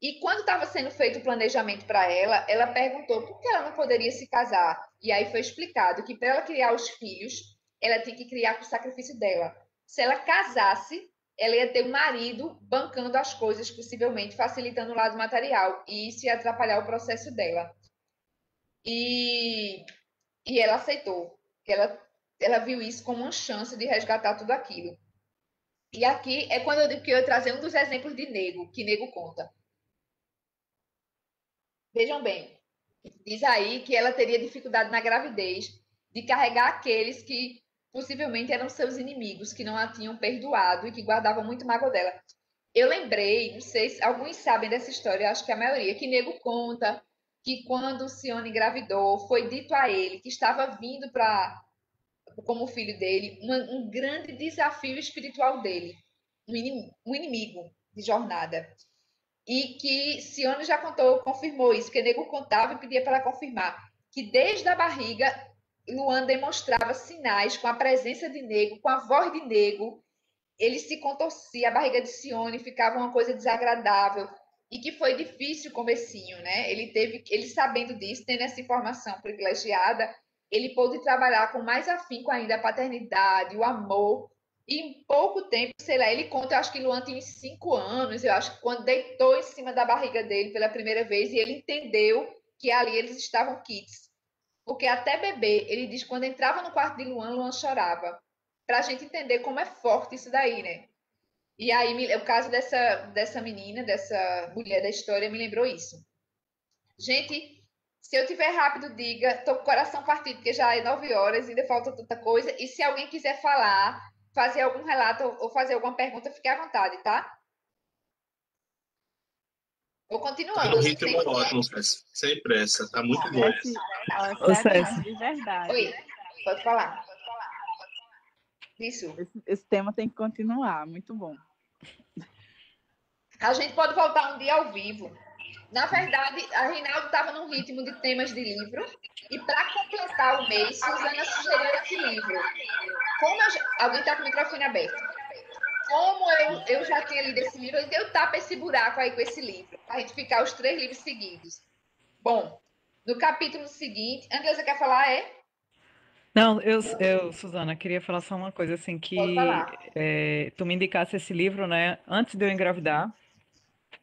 E quando estava sendo feito o planejamento para ela, ela perguntou por que ela não poderia se casar. E aí foi explicado que para ela criar os filhos, ela tinha que criar com o sacrifício dela. Se ela casasse, ela ia ter um marido bancando as coisas, possivelmente facilitando o lado material. E isso ia atrapalhar o processo dela. E ela aceitou. Ela viu isso como uma chance de resgatar tudo aquilo. E aqui é quando eu digo que eu ia trazer um dos exemplos de Nego, que Nego conta. Vejam bem, diz aí que ela teria dificuldade na gravidez de carregar aqueles que possivelmente eram seus inimigos, que não a tinham perdoado e que guardavam muito mágoa dela. Eu lembrei, não sei se alguns sabem dessa história, acho que a maioria, que Nego conta que quando Cione engravidou, foi dito a ele que estava vindo como filho dele, um grande desafio espiritual dele, um inimigo de jornada. E que Cione já confirmou isso, que Nego contava e pedia para ela confirmar, que desde a barriga Luan demonstrava sinais com a presença de Nego, com a voz de Nego, ele se contorcia, a barriga de Sione ficava uma coisa desagradável, e que foi difícil o comecinho, né? Ele sabendo disso, tendo essa informação privilegiada, ele pôde trabalhar com mais afinco ainda a paternidade, o amor, e em pouco tempo, sei lá, ele conta, eu acho que Luan tinha 5 anos, eu acho que quando deitou em cima da barriga dele pela primeira vez, e ele entendeu que ali eles estavam quites. Porque até bebê, ele diz que quando entrava no quarto de Luan, Luan chorava. Pra gente entender como é forte isso daí, né? E aí, o caso dessa menina, dessa mulher da história, me lembrou isso. Gente, se eu tiver rápido, diga. Tô com o coração partido, porque já é 9 horas, ainda falta tanta coisa. E se alguém quiser falar, fazer algum relato ou fazer alguma pergunta, fique à vontade, tá? Ou Tá continuando. no ritmo ótimo, César. Sem pressa, tá muito bom. Ô, César, César, de verdade. Oi, pode falar. Isso. Esse tema tem que continuar, muito bom. A gente pode voltar um dia ao vivo. Na verdade, a Reinaldo estava num ritmo de temas de livro, e para completar o mês, Suzana sugeriu esse livro. Alguém está com o microfone aberto. Como eu já tinha lido esse livro, eu tapa esse buraco aí com esse livro, para a gente ficar os 3 livros seguidos. Bom, no capítulo seguinte, Andresa quer falar? não, Suzana, queria falar só uma coisa, assim, Pode que falar. tu me indicasse esse livro, né, antes de eu engravidar.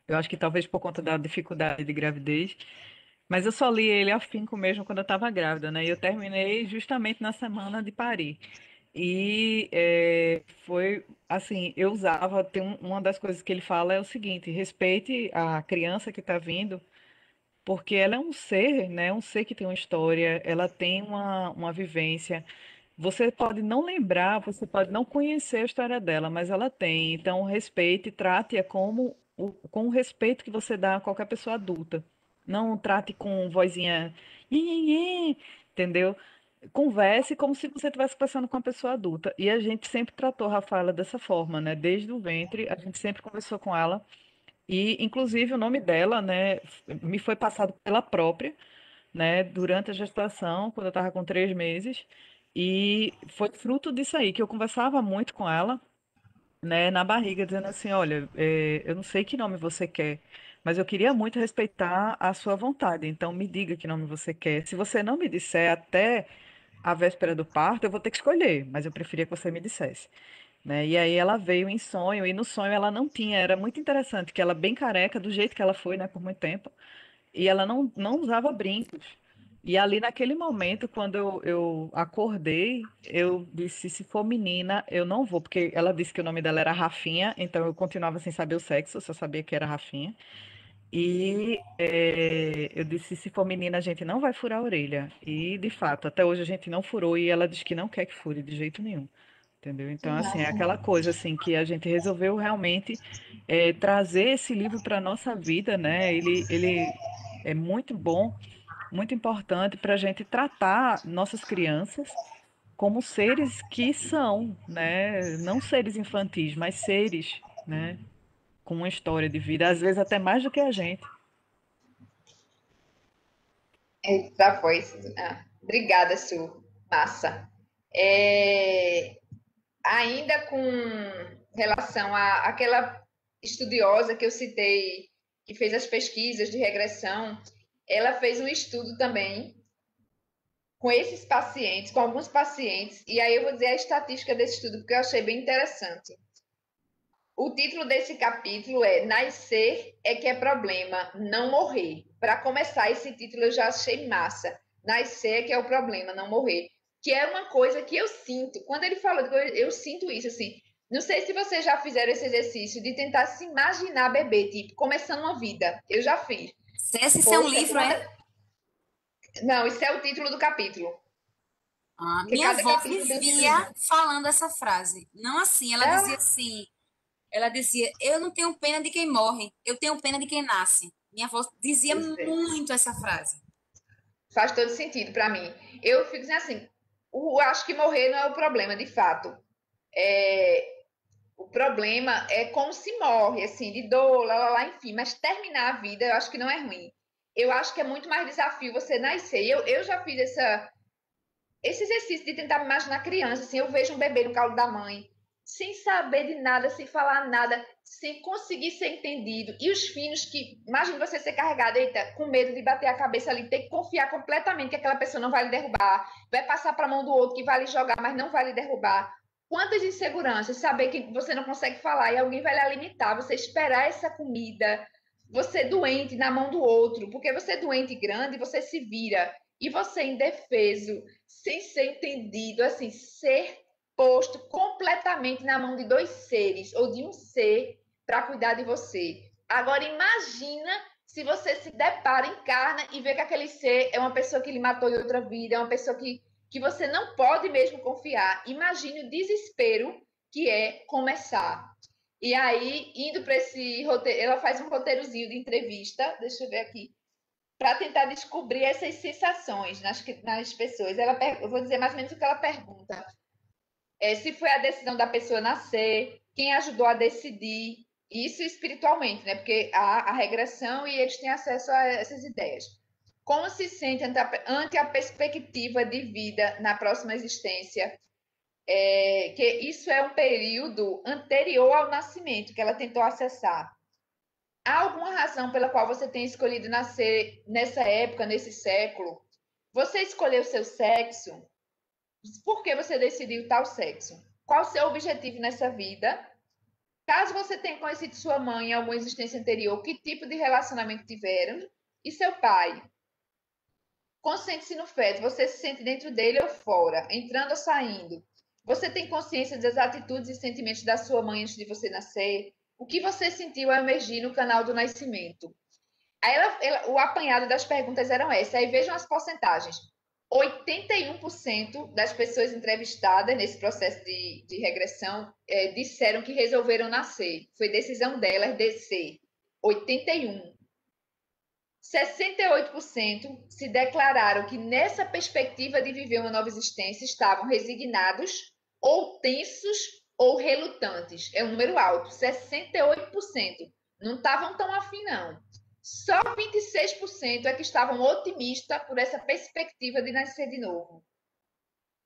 Eu acho que talvez por conta da dificuldade de gravidez, mas eu só li ele afinco mesmo quando eu estava grávida, né? E eu terminei justamente na semana de parir. E foi assim, eu usava, uma das coisas que ele fala é o seguinte: respeite a criança que está vindo, porque ela é um ser, né? Um ser que tem uma história, ela tem uma vivência. Você pode não lembrar, você pode não conhecer a história dela, mas ela tem. Então, respeite, trate-a com o respeito que você dá a qualquer pessoa adulta. Não trate com vozinha, "Nhe, nhe, nhe", entendeu? Converse como se você estivesse conversando com uma pessoa adulta. E a gente sempre tratou a Rafaela dessa forma, né? Desde o ventre, a gente sempre conversou com ela. E, inclusive, o nome dela, né, me foi passado pela própria, né, durante a gestação, quando eu estava com 3 meses. E foi fruto disso aí, que eu conversava muito com ela, né, na barriga, dizendo assim: olha, eu não sei que nome você quer, mas eu queria muito respeitar a sua vontade, então me diga que nome você quer. Se você não me disser até a véspera do parto, eu vou ter que escolher, mas eu preferia que você me dissesse. Né? E aí ela veio em sonho, e no sonho ela não tinha, era muito interessante, que ela bem careca, do jeito que ela foi, né, por muito tempo, e ela não usava brincos. E ali naquele momento, quando eu acordei, eu disse, se for menina, eu não vou, porque ela disse que o nome dela era Rafinha, então eu continuava sem saber o sexo, eu só sabia que era Rafinha. E eu disse, se for menina, a gente não vai furar a orelha. E, de fato, até hoje a gente não furou, e ela diz que não quer que fure de jeito nenhum. Entendeu? Que Então, assim, é massa. aquela coisa assim que a gente resolveu realmente trazer esse livro para a nossa vida, né? Ele é muito bom, muito importante para a gente tratar nossas crianças como seres que são, né? Não seres infantis, mas seres, né? Com uma história de vida, às vezes até mais do que a gente. Já foi. Obrigada, Su. Massa. Ainda com relação àquela estudiosa que eu citei, que fez as pesquisas de regressão, ela fez um estudo também com esses pacientes, com alguns pacientes, e aí eu vou dizer a estatística desse estudo, porque eu achei bem interessante. O título desse capítulo é Nascer é que é problema, não morrer. Para começar, esse título eu já achei massa. Nascer é que é o problema, não morrer. Que é uma coisa que eu sinto. Quando ele falou, eu sinto isso, assim. Não sei se vocês já fizeram esse exercício de tentar se imaginar bebê, tipo, começando uma vida. Eu já fiz. César, isso é um livro, é? Não, isso é o título do capítulo. Porque Minha cada avó capítulo tem um vivia título. falando essa frase. Não assim, ela dizia assim, ela dizia, eu não tenho pena de quem morre, eu tenho pena de quem nasce. Minha avó dizia muito essa frase. Faz todo sentido para mim. Eu fico dizendo assim, acho que morrer não é o problema, de fato. O problema é como se morre, assim, de dor, enfim. Mas terminar a vida, eu acho que não é ruim. Eu acho que é muito mais desafio você nascer. Eu já fiz esse exercício de tentar me imaginar criança, assim, eu vejo um bebê no colo da mãe, sem saber de nada, sem falar nada, sem conseguir ser entendido. E os filhos que, imagina você ser carregado, eita, com medo de bater a cabeça ali, ter que confiar completamente que aquela pessoa não vai lhe derrubar, vai passar para a mão do outro que vai lhe jogar, mas não vai lhe derrubar. Quantas inseguranças, saber que você não consegue falar e alguém vai lhe limitar, você esperar essa comida, você doente na mão do outro, porque você é doente grande, você se vira, e você indefeso, sem ser entendido, assim, ser posto completamente na mão de dois seres ou de um ser para cuidar de você. Agora imagina se você se depara, encarna e vê que aquele ser é uma pessoa que lhe matou em outra vida, é uma pessoa que você não pode mesmo confiar. Imagine o desespero que é começar. E aí, indo para esse roteiro, ela faz um roteirozinho de entrevista, deixa eu ver aqui, para tentar descobrir essas sensações nas pessoas. Eu vou dizer mais ou menos o que ela pergunta. Se foi a decisão da pessoa nascer, quem ajudou a decidir, isso espiritualmente, né? Porque há a regressão e eles têm acesso a essas ideias. Como se sente ante a perspectiva de vida na próxima existência? Que isso é um período anterior ao nascimento que ela tentou acessar. Há alguma razão pela qual você tem escolhido nascer nessa época, nesse século? Você escolheu seu sexo? Por que você decidiu tal sexo? Qual o seu objetivo nessa vida? Caso você tenha conhecido sua mãe em alguma existência anterior, que tipo de relacionamento tiveram? E seu pai? Consciente-se no feto, você se sente dentro dele ou fora, entrando ou saindo? Você tem consciência das atitudes e sentimentos da sua mãe antes de você nascer? O que você sentiu ao emergir no canal do nascimento? Aí o apanhado das perguntas eram essas. Aí vejam as porcentagens. 81% das pessoas entrevistadas nesse processo de regressão disseram que resolveram nascer. Foi decisão delas descer. 81%. 68% se declararam que nessa perspectiva de viver uma nova existência estavam resignados ou tensos ou relutantes. É um número alto, 68%. Não estavam tão afim, não. Só 26% é que estavam otimistas por essa perspectiva de nascer de novo.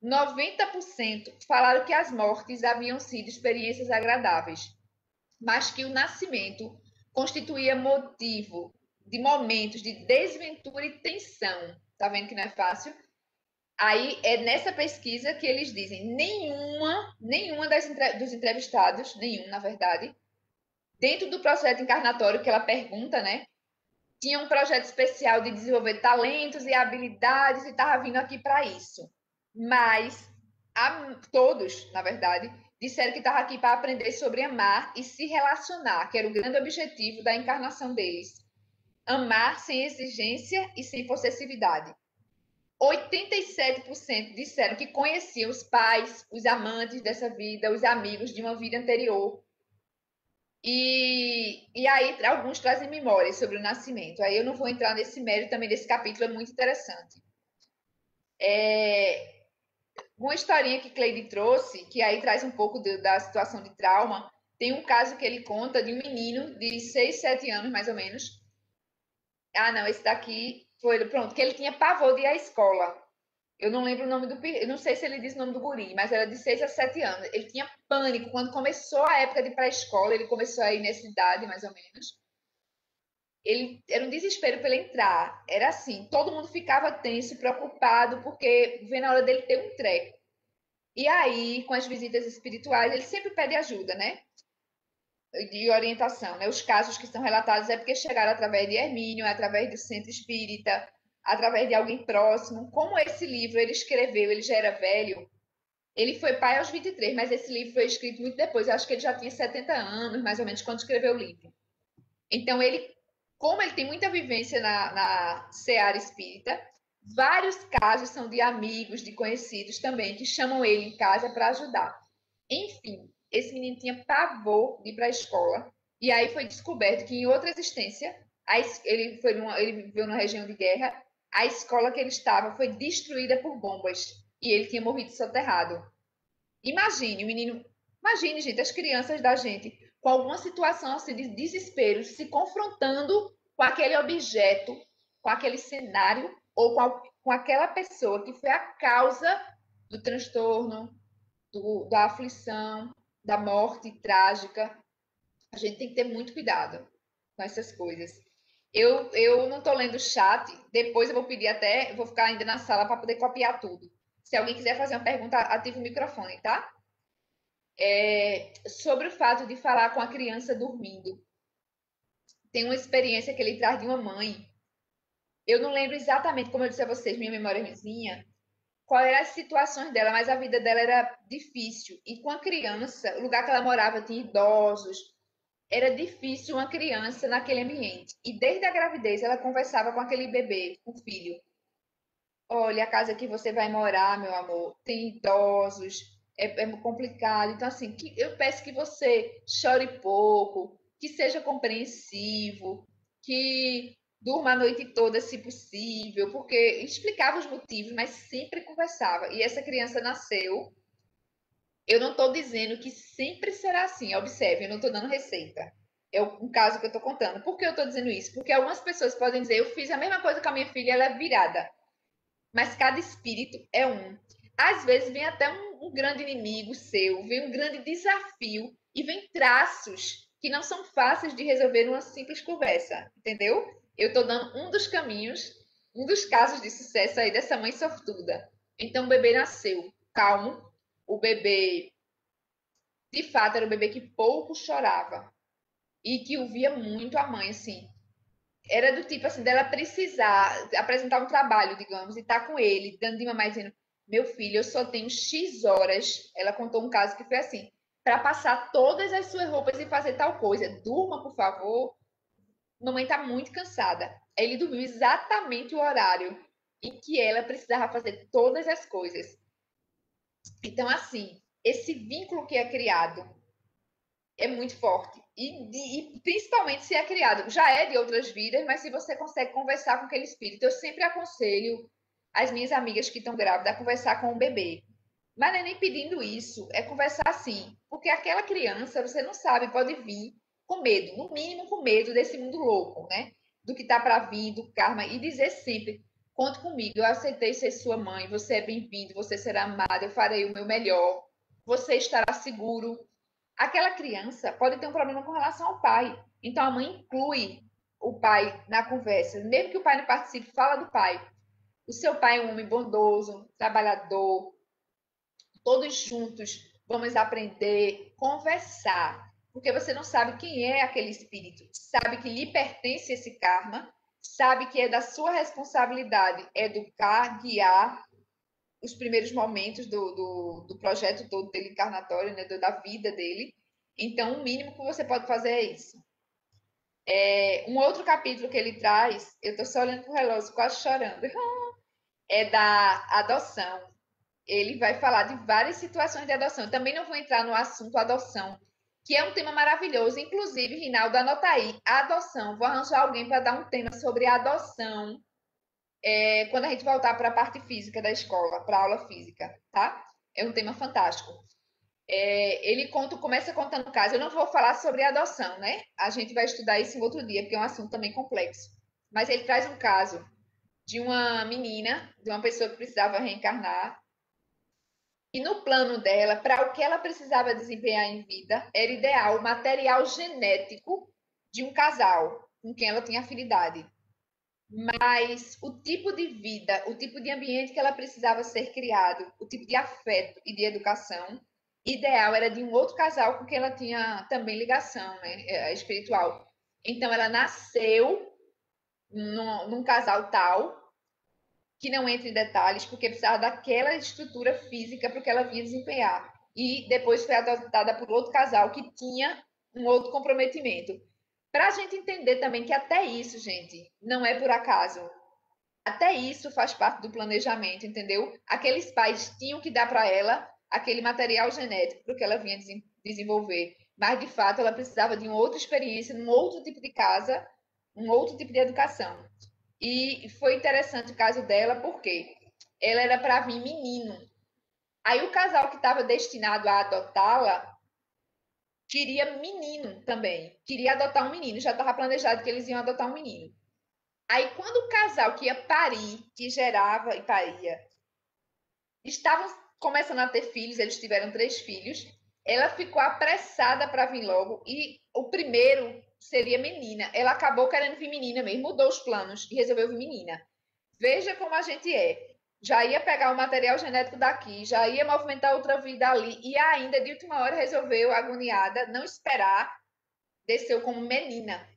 90% falaram que as mortes haviam sido experiências agradáveis, mas que o nascimento constituía motivo de momentos de desventura e tensão. Tá vendo que não é fácil? Aí é nessa pesquisa que eles dizem nenhuma dos entrevistados, nenhum, na verdade, dentro do processo encarnatório que ela pergunta, né? Tinha um projeto especial de desenvolver talentos e habilidades e estava vindo aqui para isso. Mas todos, na verdade, disseram que estava aqui para aprender sobre amar e se relacionar, que era o grande objetivo da encarnação deles. Amar sem exigência e sem possessividade. 87% disseram que conheciam os pais, os amantes dessa vida, os amigos de uma vida anterior. E aí alguns trazem memórias sobre o nascimento. Aí eu não vou entrar nesse mérito também desse capítulo, é muito interessante. Uma historinha que Cleide trouxe, que aí traz um pouco da situação de trauma, tem um caso que ele conta de um menino de 6, 7 anos, mais ou menos. Ah, não, esse daqui foi, pronto, que ele tinha pavor de ir à escola. Eu não lembro o nome eu não sei se ele disse o nome do guri, mas era de 6 a 7 anos. Ele tinha pânico quando começou a época de pré-escola, ele começou a ir nessa idade, mais ou menos. Ele era um desespero para ele entrar. Era assim, todo mundo ficava tenso, preocupado, porque vê na hora dele ter um treco. E aí, com as visitas espirituais, ele sempre pede ajuda, né? De orientação, né? Os casos que são relatados é porque chegaram através de Hermínio, através do centro espírita, através de alguém próximo. Como esse livro ele escreveu, ele já era velho, ele foi pai aos 23, mas esse livro foi escrito muito depois. Eu acho que ele já tinha 70 anos, mais ou menos, quando escreveu o livro. Então, como ele tem muita vivência na seara espírita, vários casos são de amigos, de conhecidos também, que chamam ele em casa para ajudar. Enfim, esse menino tinha pavor de ir para a escola. E aí foi descoberto que em outra existência, ele viveu numa região de guerra, a escola que ele estava foi destruída por bombas. E ele tinha morrido soterrado. Imagine, gente, as crianças da gente com alguma situação assim de desespero, se confrontando com aquele objeto, com aquele cenário, ou com aquela pessoa que foi a causa do transtorno, da aflição, da morte trágica. A gente tem que ter muito cuidado com essas coisas. Eu não estou lendo o chat, depois eu vou pedir até, eu vou ficar ainda na sala para poder copiar tudo. Se alguém quiser fazer uma pergunta, ative o microfone, tá? Sobre o fato de falar com a criança dormindo. Tem uma experiência que ele traz de uma mãe. Eu não lembro exatamente, como eu disse a vocês, minha memória é ruimzinha, qual eram as situações dela, mas a vida dela era difícil. E com a criança, o lugar que ela morava tinha idosos, era difícil uma criança naquele ambiente. E desde a gravidez ela conversava com aquele bebê, com o filho. Olha, a casa que você vai morar, meu amor, tem idosos, é complicado. Então, assim, eu peço que você chore pouco, que seja compreensivo, que durma a noite toda, se possível, porque explicava os motivos, mas sempre conversava. E essa criança nasceu. Eu não estou dizendo que sempre será assim, observe, eu não estou dando receita. É um caso que eu estou contando. Por que eu estou dizendo isso? Porque algumas pessoas podem dizer, eu fiz a mesma coisa com a minha filha, ela é virada. Mas cada espírito é um. Às vezes vem até um grande inimigo seu, vem um grande desafio e vem traços que não são fáceis de resolver numa simples conversa, entendeu? Eu estou dando um dos caminhos, um dos casos de sucesso aí dessa mãe sortuda. Então o bebê nasceu calmo, o bebê, de fato, era um bebê que pouco chorava e que ouvia muito a mãe, assim. Era do tipo, assim, dela precisar apresentar um trabalho, digamos, e estar com ele, dando de mamar, dizendo, meu filho, eu só tenho X horas. Ela contou um caso que foi assim, para passar todas as suas roupas e fazer tal coisa. Durma, por favor. Mamãe está muito cansada. Ele dormiu exatamente o horário em que ela precisava fazer todas as coisas. Então, assim, esse vínculo que é criado é muito forte. E principalmente se é criado, já é de outras vidas, mas se você consegue conversar com aquele espírito. Eu sempre aconselho as minhas amigas que estão grávidas a conversar com o bebê. Mas não é nem pedindo isso, é conversar assim. Porque aquela criança, você não sabe, pode vir com medo, no mínimo com medo desse mundo louco, né? Do que está para vir, do karma. E dizer sempre, conte comigo, eu aceitei ser sua mãe, você é bem-vindo, você será amado, eu farei o meu melhor, você estará seguro. Aquela criança pode ter um problema com relação ao pai. Então a mãe inclui o pai na conversa, mesmo que o pai não participe, fala do pai. O seu pai é um homem bondoso, trabalhador, todos juntos vamos aprender, conversar, porque você não sabe quem é aquele espírito, sabe que lhe pertence esse karma, sabe que é da sua responsabilidade educar, guiar os primeiros momentos do projeto todo dele encarnatório, né, da vida dele. Então, o mínimo que você pode fazer é isso. Um outro capítulo que ele traz, eu estou só olhando para o relógio, quase chorando, é da adoção. Ele vai falar de várias situações de adoção. Eu também não vou entrar no assunto adoção, que é um tema maravilhoso. Inclusive, Rinaldo, anota aí, adoção. Vou arranjar alguém para dar um tema sobre adoção quando a gente voltar para a parte física da escola, para a aula física, tá? É um tema fantástico. Ele começa contando o caso. Eu não vou falar sobre adoção, né? A gente vai estudar isso em outro dia, porque é um assunto também complexo. Mas ele traz um caso de uma menina, de uma pessoa que precisava reencarnar, e no plano dela, para o que ela precisava desempenhar em vida, era ideal o material genético de um casal com quem ela tinha afinidade. Mas o tipo de vida, o tipo de ambiente que ela precisava ser criado, o tipo de afeto e de educação, ideal era de um outro casal com quem ela tinha também ligação, né, espiritual. Então, ela nasceu num casal tal, que não entra em detalhes, porque precisava daquela estrutura física para o que ela vinha desempenhar. E depois foi adotada por outro casal que tinha um outro comprometimento. Para a gente entender também que até isso, gente, não é por acaso. Até isso faz parte do planejamento, entendeu? Aqueles pais tinham que dar para ela aquele material genético para o que ela vinha desenvolver. Mas, de fato, ela precisava de uma outra experiência, num outro tipo de casa, um outro tipo de educação. E foi interessante o caso dela, porque ela era para vir menino. Aí o casal que estava destinado a adotá-la queria menino também. Queria adotar um menino. Já estava planejado que eles iam adotar um menino. Aí, quando o casal que ia parir, que gerava e paria, estavam começando a ter filhos, eles tiveram 3 filhos, ela ficou apressada para vir logo e o primeiro seria menina. Ela acabou querendo vir menina mesmo, mudou os planos e resolveu vir menina. Veja como a gente é. Já ia pegar o material genético daqui, já ia movimentar outra vida ali e ainda de última hora resolveu, agoniada, não esperar, desceu como menina.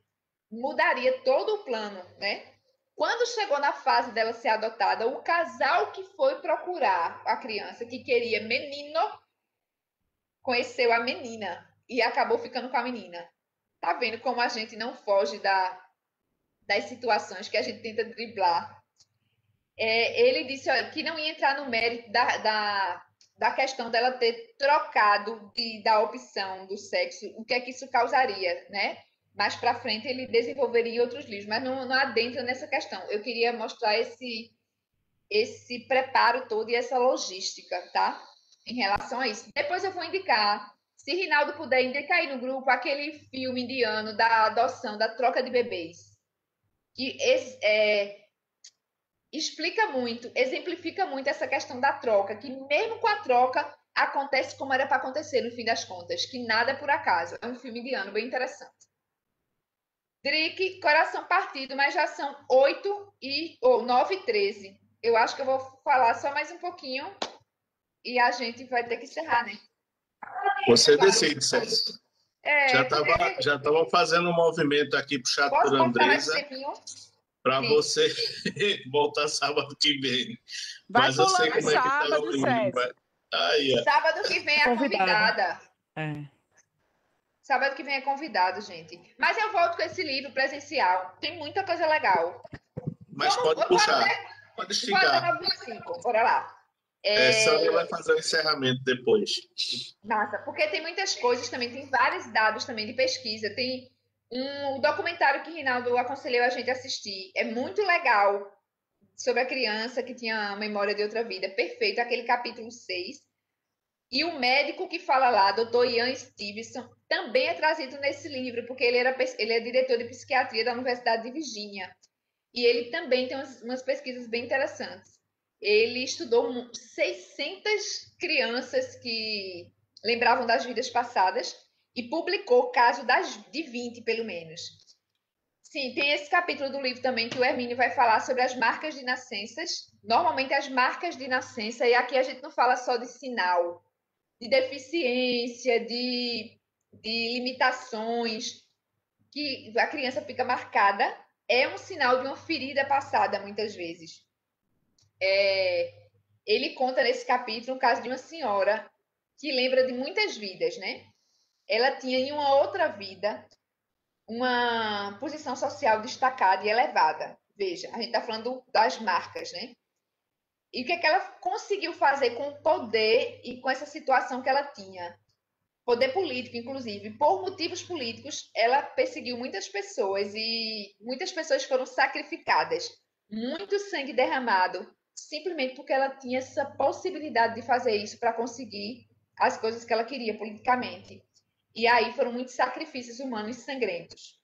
Mudaria todo o plano, né? Quando chegou na fase dela ser adotada, o casal que foi procurar a criança, que queria menino, conheceu a menina e acabou ficando com a menina. Tá vendo como a gente não foge das situações que a gente tenta driblar? Ele disse, olha, que não ia entrar no mérito da questão dela ter trocado da opção do sexo, o que é que isso causaria, né? Mais para frente ele desenvolveria em outros livros, mas não adentra nessa questão. Eu queria mostrar esse preparo todo e essa logística, tá? Em relação a isso. Depois eu vou indicar, se Rinaldo puder indicar aí no grupo, aquele filme indiano da adoção, da troca de bebês, que explica muito, exemplifica muito essa questão da troca, que mesmo com a troca acontece como era para acontecer no fim das contas, que nada é por acaso. É um filme indiano bem interessante. Drick, Coração Partido, mas já são 9h13. Eu acho que eu vou falar só mais um pouquinho e a gente vai ter que encerrar, né? Você decide, César. Já porque... estava fazendo um movimento aqui puxado por Andresa para você voltar sábado que vem. Vai Mas eu sei pulando como é que tá sábado, o César. Sábado que vem é a convidada. Sábado que vem é convidado, gente. Mas eu volto com esse livro presencial. Tem muita coisa legal. Mas pode puxar. Pode esticar. Bora lá. Sandra vai fazer o encerramento depois. Massa, porque tem muitas coisas também, tem vários dados também de pesquisa. Tem um documentário que Rinaldo aconselhou a gente a assistir. É muito legal, sobre a criança que tinha memória de outra vida. Perfeito, aquele capítulo 6. E o médico que fala lá, Dr. Ian Stevenson, também é trazido nesse livro, porque ele é diretor de psiquiatria da Universidade de Virgínia. E ele também tem umas pesquisas bem interessantes. Ele estudou 600 crianças que lembravam das vidas passadas e publicou caso de 20, pelo menos. Sim, tem esse capítulo do livro também que o Hermínio vai falar sobre as marcas de nascenças. Normalmente as marcas de nascença, e aqui a gente não fala só de sinal, de deficiência, de limitações, que a criança fica marcada, é um sinal de uma ferida passada, muitas vezes. Ele conta nesse capítulo um caso de uma senhora que lembra de muitas vidas, né? Ela tinha em uma outra vida uma posição social destacada e elevada. Veja, a gente está falando das marcas, né? E o que é que ela conseguiu fazer com o poder e com essa situação que ela tinha? Poder político, inclusive. Por motivos políticos, ela perseguiu muitas pessoas e muitas pessoas foram sacrificadas. Muito sangue derramado, simplesmente porque ela tinha essa possibilidade de fazer isso para conseguir as coisas que ela queria politicamente. E aí foram muitos sacrifícios humanos sangrentos.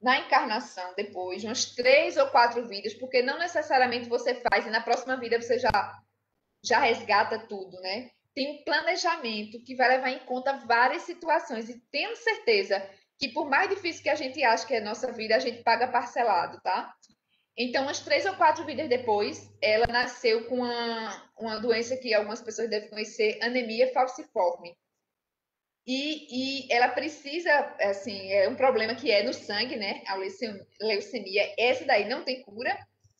Na encarnação, depois, umas 3 ou 4 vidas, porque não necessariamente você faz e na próxima vida você já resgata tudo, né? Tem um planejamento que vai levar em conta várias situações e tenho certeza que por mais difícil que a gente ache que é a nossa vida, a gente paga parcelado, tá? Então, umas 3 ou 4 vidas depois, ela nasceu com uma doença que algumas pessoas devem conhecer, anemia falciforme. E ela precisa, assim, é um problema que é no sangue, né? A leucemia, essa daí não tem cura.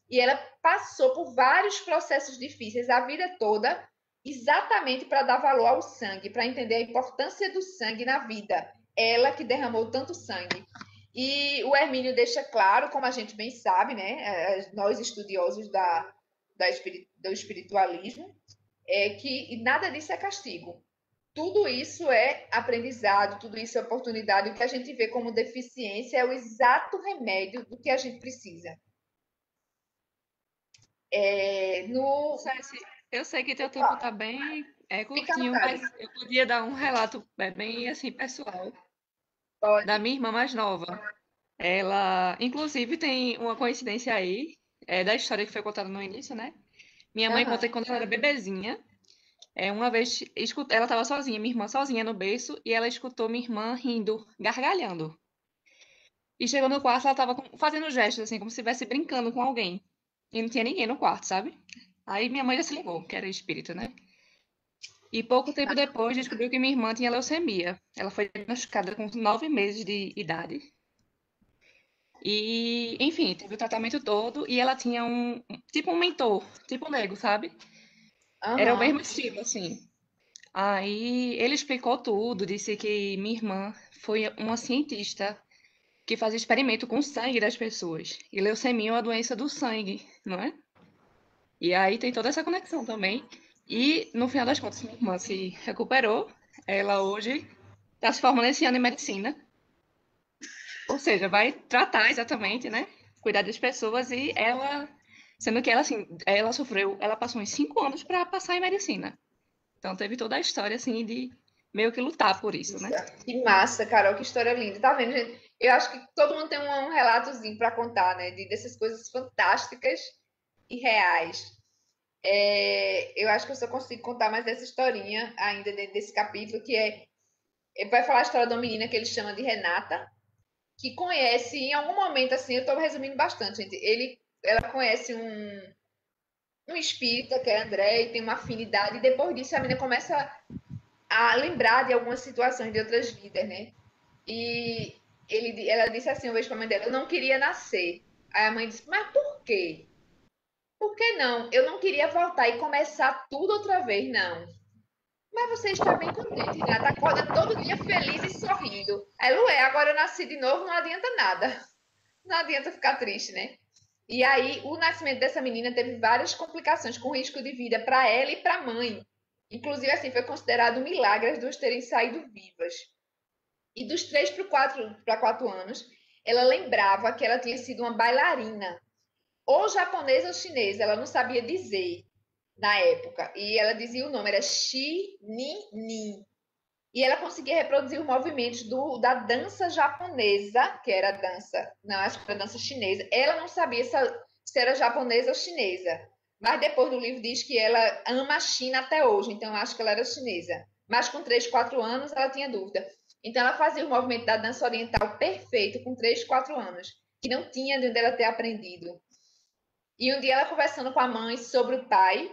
E ela passou por vários processos difíceis a vida toda, exatamente para dar valor ao sangue, para entender a importância do sangue na vida. Ela que derramou tanto sangue. E o Hermínio deixa claro, como a gente bem sabe, né? Nós estudiosos do espiritualismo, que nada disso é castigo. Tudo isso é aprendizado, tudo isso é oportunidade. O que a gente vê como deficiência é o exato remédio do que a gente precisa. Eu sei que teu tempo está bem curtinho, mas eu podia dar um relato bem assim, pessoal. Pode. Da minha irmã mais nova. Ela, inclusive, tem uma coincidência aí, da história que foi contada no início, né? Minha mãe conta que quando ela era bebezinha, uma vez ela estava sozinha, minha irmã sozinha no berço, e ela escutou minha irmã rindo, gargalhando. E chegou no quarto, ela estava fazendo gestos, assim, como se estivesse brincando com alguém. E não tinha ninguém no quarto, sabe? Aí minha mãe já se ligou, que era espírito, né? E pouco tempo depois descobriu que minha irmã tinha leucemia. Ela foi diagnosticada com 9 meses de idade. E, enfim, teve o tratamento todo e ela tinha tipo um mentor, tipo um Lego, sabe? Era o Aham. mesmo estilo, assim. Aí ele explicou tudo, disse que minha irmã foi uma cientista que fazia experimento com o sangue das pessoas. E leucemia é uma doença do sangue, não é? E aí tem toda essa conexão também. E no final das contas, minha irmã se recuperou. Ela hoje está se formando esse ano em medicina. Ou seja, vai tratar exatamente, né? Cuidar das pessoas e ela, sendo que ela assim, ela passou uns 5 anos para passar em medicina. Então teve toda a história assim de meio que lutar por isso, né? Que massa, Carol, que história linda. Tá vendo, gente? Eu acho que todo mundo tem um relatozinho para contar, né? Dessas coisas fantásticas e reais. Eu acho que eu só consigo contar mais dessa historinha ainda dentro desse capítulo, que vai falar a história de uma menina que ele chama de Renata, que conhece em algum momento, assim, eu estou resumindo bastante, gente. Ela conhece um espírita, que é André, e tem uma afinidade, e depois disso a menina começa a lembrar de algumas situações de outras vidas, né? E ela disse assim uma vez para a mãe dela: eu não queria nascer. Aí a mãe disse: mas por quê? Por que não? Eu não queria voltar e começar tudo outra vez, não. Mas você está bem contente, Renata. Acorda todo dia feliz e sorrindo. Aí, Lué, agora eu nasci de novo, não adianta nada. Não adianta ficar triste, né? E aí, o nascimento dessa menina teve várias complicações, com risco de vida para ela e para a mãe. Inclusive, assim, foi considerado um milagre as duas terem saído vivas. E dos 3 para 4 anos, ela lembrava que ela tinha sido uma bailarina, ou japonesa ou chinesa, ela não sabia dizer na época. E ela dizia o nome, era Shi Ni Ni. E ela conseguia reproduzir os movimentos da dança japonesa, que era a dança, não, acho que era a dança chinesa. Ela não sabia se era japonesa ou chinesa. Mas depois do livro diz que ela ama a China até hoje, então eu acho que ela era chinesa. Mas com 3, 4 anos ela tinha dúvida. Então ela fazia o movimento da dança oriental perfeito com 3, 4 anos, que não tinha de onde ela ter aprendido. E um dia ela conversando com a mãe sobre o pai,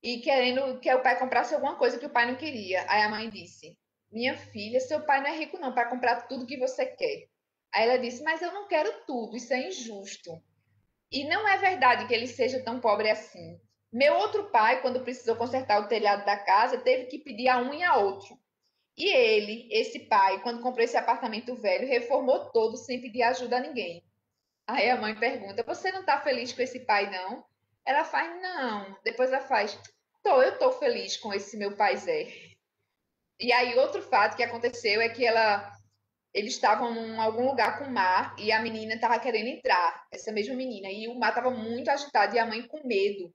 e querendo que o pai comprasse alguma coisa que o pai não queria. Aí a mãe disse: minha filha, seu pai não é rico não para comprar tudo que você quer. Aí ela disse: mas eu não quero tudo, isso é injusto. E não é verdade que ele seja tão pobre assim. Meu outro pai, quando precisou consertar o telhado da casa, teve que pedir a um e a outro. E ele, esse pai, quando comprou esse apartamento velho, reformou todo sem pedir ajuda a ninguém. Aí a mãe pergunta: você não está feliz com esse pai, não? Ela faz: não. Depois ela faz: eu tô feliz com esse meu pai Zé. E aí outro fato que aconteceu é que eles estavam em algum lugar com o mar e a menina estava querendo entrar, essa mesma menina, e o mar estava muito agitado e a mãe com medo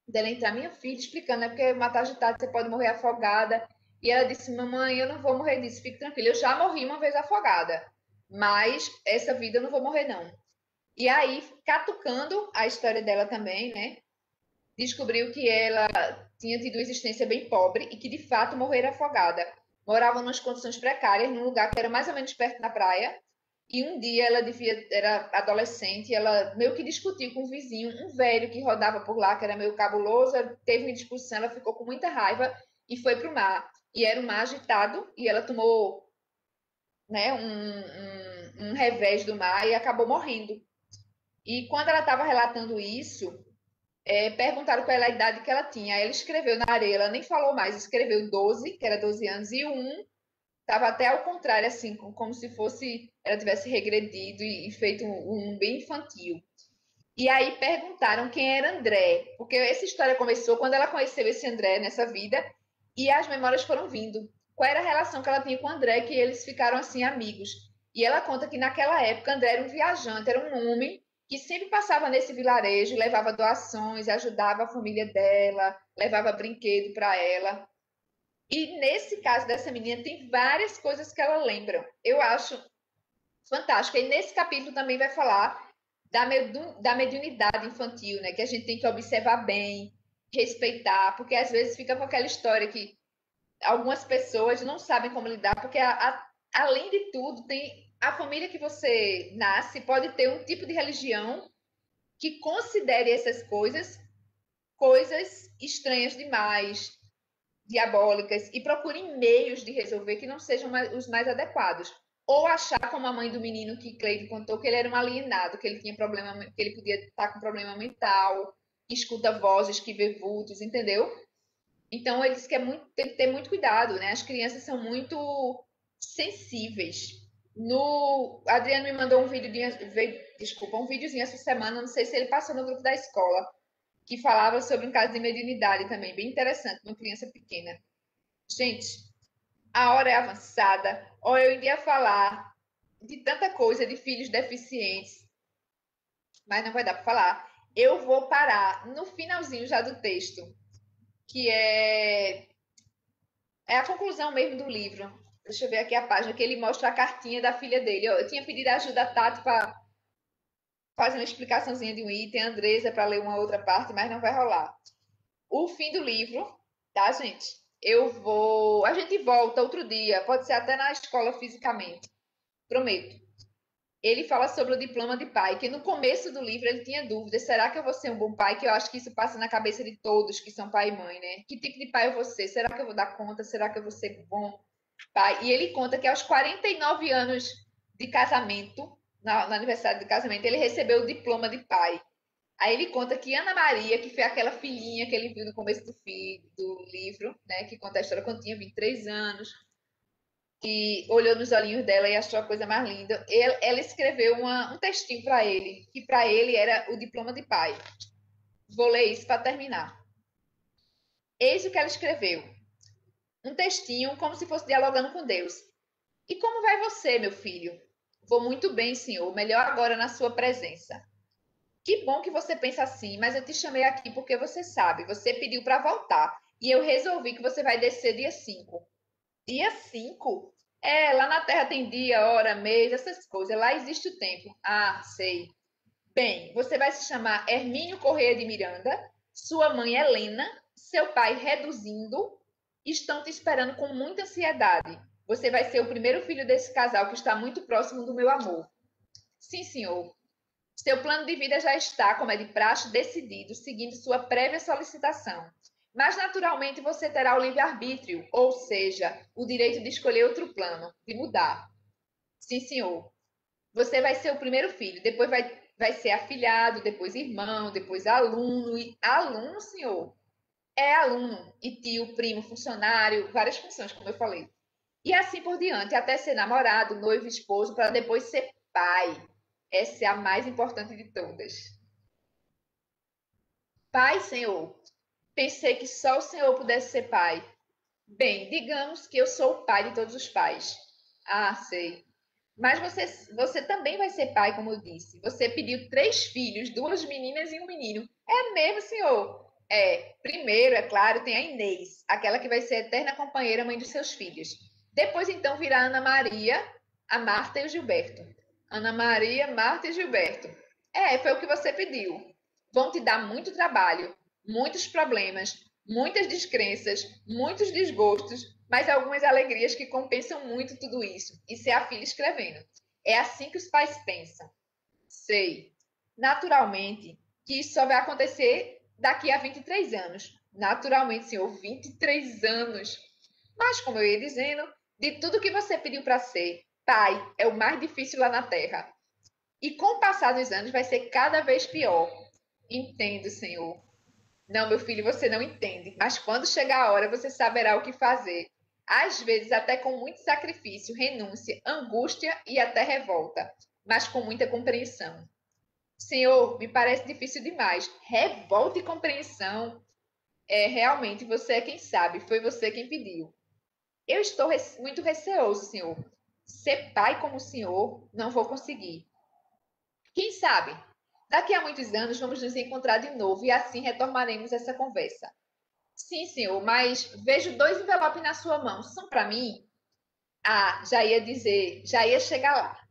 dela entrar. Minha filha explicando, é porque o mar está agitado, você pode morrer afogada. E ela disse: mamãe, eu não vou morrer disso, fique tranquila. Eu já morri uma vez afogada, mas essa vida eu não vou morrer, não. E aí, catucando a história dela também, né? Descobriu que ela tinha tido uma existência bem pobre e que de fato morrera afogada. Morava em umas condições precárias, num lugar que era mais ou menos perto da praia. E um dia ela era adolescente, ela meio que discutiu com um vizinho, um velho que rodava por lá, que era meio cabuloso, teve uma discussão, ela ficou com muita raiva e foi para o mar. E era um mar agitado e ela tomou, né, um revés do mar e acabou morrendo. E quando ela estava relatando isso, perguntaram qual era a idade que ela tinha. Aí ela escreveu na areia, ela nem falou mais, escreveu 12, que era 12 anos, e um estava até ao contrário, assim, como se fosse ela tivesse regredido e feito um bem infantil. E aí perguntaram quem era André, porque essa história começou quando ela conheceu esse André nessa vida, e as memórias foram vindo. Qual era a relação que ela tinha com o André, que eles ficaram assim amigos. E ela conta que naquela época André era um viajante, era um homem que sempre passava nesse vilarejo, levava doações, ajudava a família dela, levava brinquedo para ela. E nesse caso dessa menina, tem várias coisas que ela lembra. Eu acho fantástico. E nesse capítulo também vai falar da mediunidade infantil, né? Que a gente tem que observar bem, respeitar, porque às vezes fica com aquela história que algumas pessoas não sabem como lidar, porque além de tudo, tem a família que você nasce pode ter um tipo de religião que considere essas coisas estranhas demais, diabólicas, e procurem meios de resolver que não sejam os mais adequados. Ou achar, como a mãe do menino que Cleide contou, que ele era um alienado, que ele tinha problema, que ele podia estar com problema mental, que escuta vozes, que vê vultos, entendeu? Então, ele disse que tem que ter muito cuidado, né? As crianças são muito sensíveis. Adriano me mandou um um videozinho essa semana, não sei se ele passou no grupo da escola, que falava sobre um caso de mediunidade também, bem interessante, uma criança pequena. Gente, a hora é avançada, ou eu iria falar de tanta coisa, de filhos deficientes, mas não vai dar para falar. Eu vou parar no finalzinho já do texto, que é a conclusão mesmo do livro. Deixa eu ver aqui a página, que ele mostra a cartinha da filha dele. Eu tinha pedido ajuda a Tati para fazer uma explicaçãozinha de um item, a Andresa para ler uma outra parte, mas não vai rolar. O fim do livro, tá, gente? A gente volta outro dia, pode ser até na escola fisicamente, prometo. Ele fala sobre o diploma de pai, que no começo do livro ele tinha dúvidas, será que eu vou ser um bom pai? Que eu acho que isso passa na cabeça de todos que são pai e mãe, né? Que tipo de pai eu vou ser? Será que eu vou dar conta? Será que eu vou ser bom pai? E ele conta que aos 49 anos de casamento, no aniversário de casamento, ele recebeu o diploma de pai. Aí ele conta que Ana Maria, que foi aquela filhinha que ele viu no começo do livro, né, que conta a história quando tinha 23 anos, que olhou nos olhinhos dela e achou a coisa mais linda, ela escreveu um textinho para ele, que para ele era o diploma de pai. Vou ler isso para terminar. Eis o que ela escreveu. Um textinho como se fosse dialogando com Deus. E como vai você, meu filho? Vou muito bem, senhor, melhor agora na sua presença. Que bom que você pensa assim, mas eu te chamei aqui porque você sabe, você pediu para voltar. E eu resolvi que você vai descer dia 5. Dia 5? É, lá na Terra tem dia, hora, mês, essas coisas. Lá existe o tempo. Ah, sei. Bem, você vai se chamar Hermínio Correia de Miranda, sua mãe Helena, seu pai Reduzindo, estão te esperando com muita ansiedade. Você vai ser o primeiro filho desse casal que está muito próximo do meu amor. Sim, senhor. Seu plano de vida já está, como é de praxe, decidido, seguindo sua prévia solicitação. Mas, naturalmente, você terá o livre-arbítrio, ou seja, o direito de escolher outro plano, de mudar. Sim, senhor. Você vai ser o primeiro filho, depois vai ser afilhado, depois irmão, depois aluno. E aluno, senhor? É aluno. E tio, primo, funcionário, várias funções, como eu falei. E assim por diante, até ser namorado, noivo, esposo, para depois ser pai. Essa é a mais importante de todas. Pai, Senhor, pensei que só o Senhor pudesse ser pai. Bem, digamos que eu sou o pai de todos os pais. Ah, sei. Mas você também vai ser pai, como eu disse. Você pediu 3 filhos, 2 meninas e um menino. É mesmo, senhor? É. Primeiro, é claro, tem a Inês, aquela que vai ser a eterna companheira, mãe dos seus filhos. Depois, então, virá a Ana Maria, a Marta e o Gilberto. Ana Maria, Marta e Gilberto. É, foi o que você pediu. Vão te dar muito trabalho, muitos problemas, muitas descrenças, muitos desgostos, mas algumas alegrias que compensam muito tudo isso. Isso é a filha escrevendo. É assim que os pais pensam. Sei. Naturalmente, que isso só vai acontecer daqui a 23 anos. Naturalmente, senhor, 23 anos. Mas, como eu ia dizendo, de tudo que você pediu para ser, pai é o mais difícil lá na Terra. E com o passar dos anos vai ser cada vez pior. Entendo, senhor. Não, meu filho, você não entende. Mas quando chegar a hora, você saberá o que fazer. Às vezes, até com muito sacrifício, renúncia, angústia e até revolta, mas com muita compreensão. Senhor, me parece difícil demais. Revolta e compreensão. É, realmente, você é quem sabe. Foi você quem pediu. Eu estou muito receoso, senhor. Ser pai como o senhor, não vou conseguir. Quem sabe? Daqui a muitos anos vamos nos encontrar de novo e assim retomaremos essa conversa. Sim, senhor, mas vejo 2 envelopes na sua mão. São para mim? Ah, já ia chegar lá.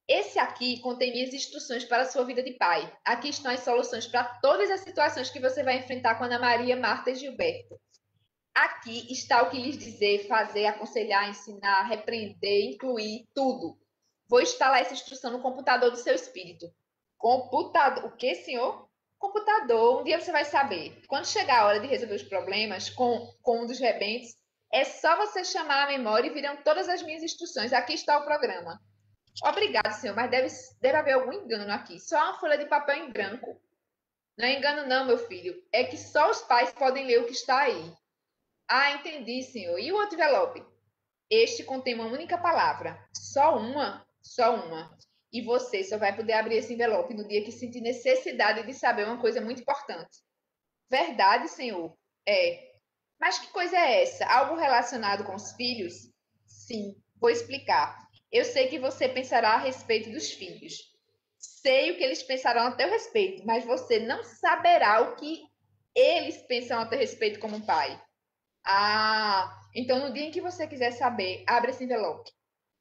Esse aqui contém minhas instruções para a sua vida de pai. Aqui estão as soluções para todas as situações que você vai enfrentar com Ana Maria, Marta e Gilberto. Aqui está o que lhes dizer, fazer, aconselhar, ensinar, repreender, incluir, tudo. Vou instalar essa instrução no computador do seu espírito. Computador. O que, senhor? Computador. Um dia você vai saber. Quando chegar a hora de resolver os problemas com um dos rebentos, é só você chamar a memória e virão todas as minhas instruções. Aqui está o programa. Obrigado, senhor, mas deve haver algum engano aqui. Só uma folha de papel em branco. Não é engano não, meu filho. É que só os pais podem ler o que está aí. Ah, entendi, senhor. E o outro envelope? Este contém uma única palavra. Só uma? Só uma. E você só vai poder abrir esse envelope no dia que sentir necessidade de saber uma coisa muito importante. Verdade, senhor? É. Mas que coisa é essa? Algo relacionado com os filhos? Sim, vou explicar. Eu sei que você pensará a respeito dos filhos. Sei o que eles pensarão a teu respeito, mas você não saberá o que eles pensam a teu respeito como pai. Ah, então no dia em que você quiser saber, abre esse envelope.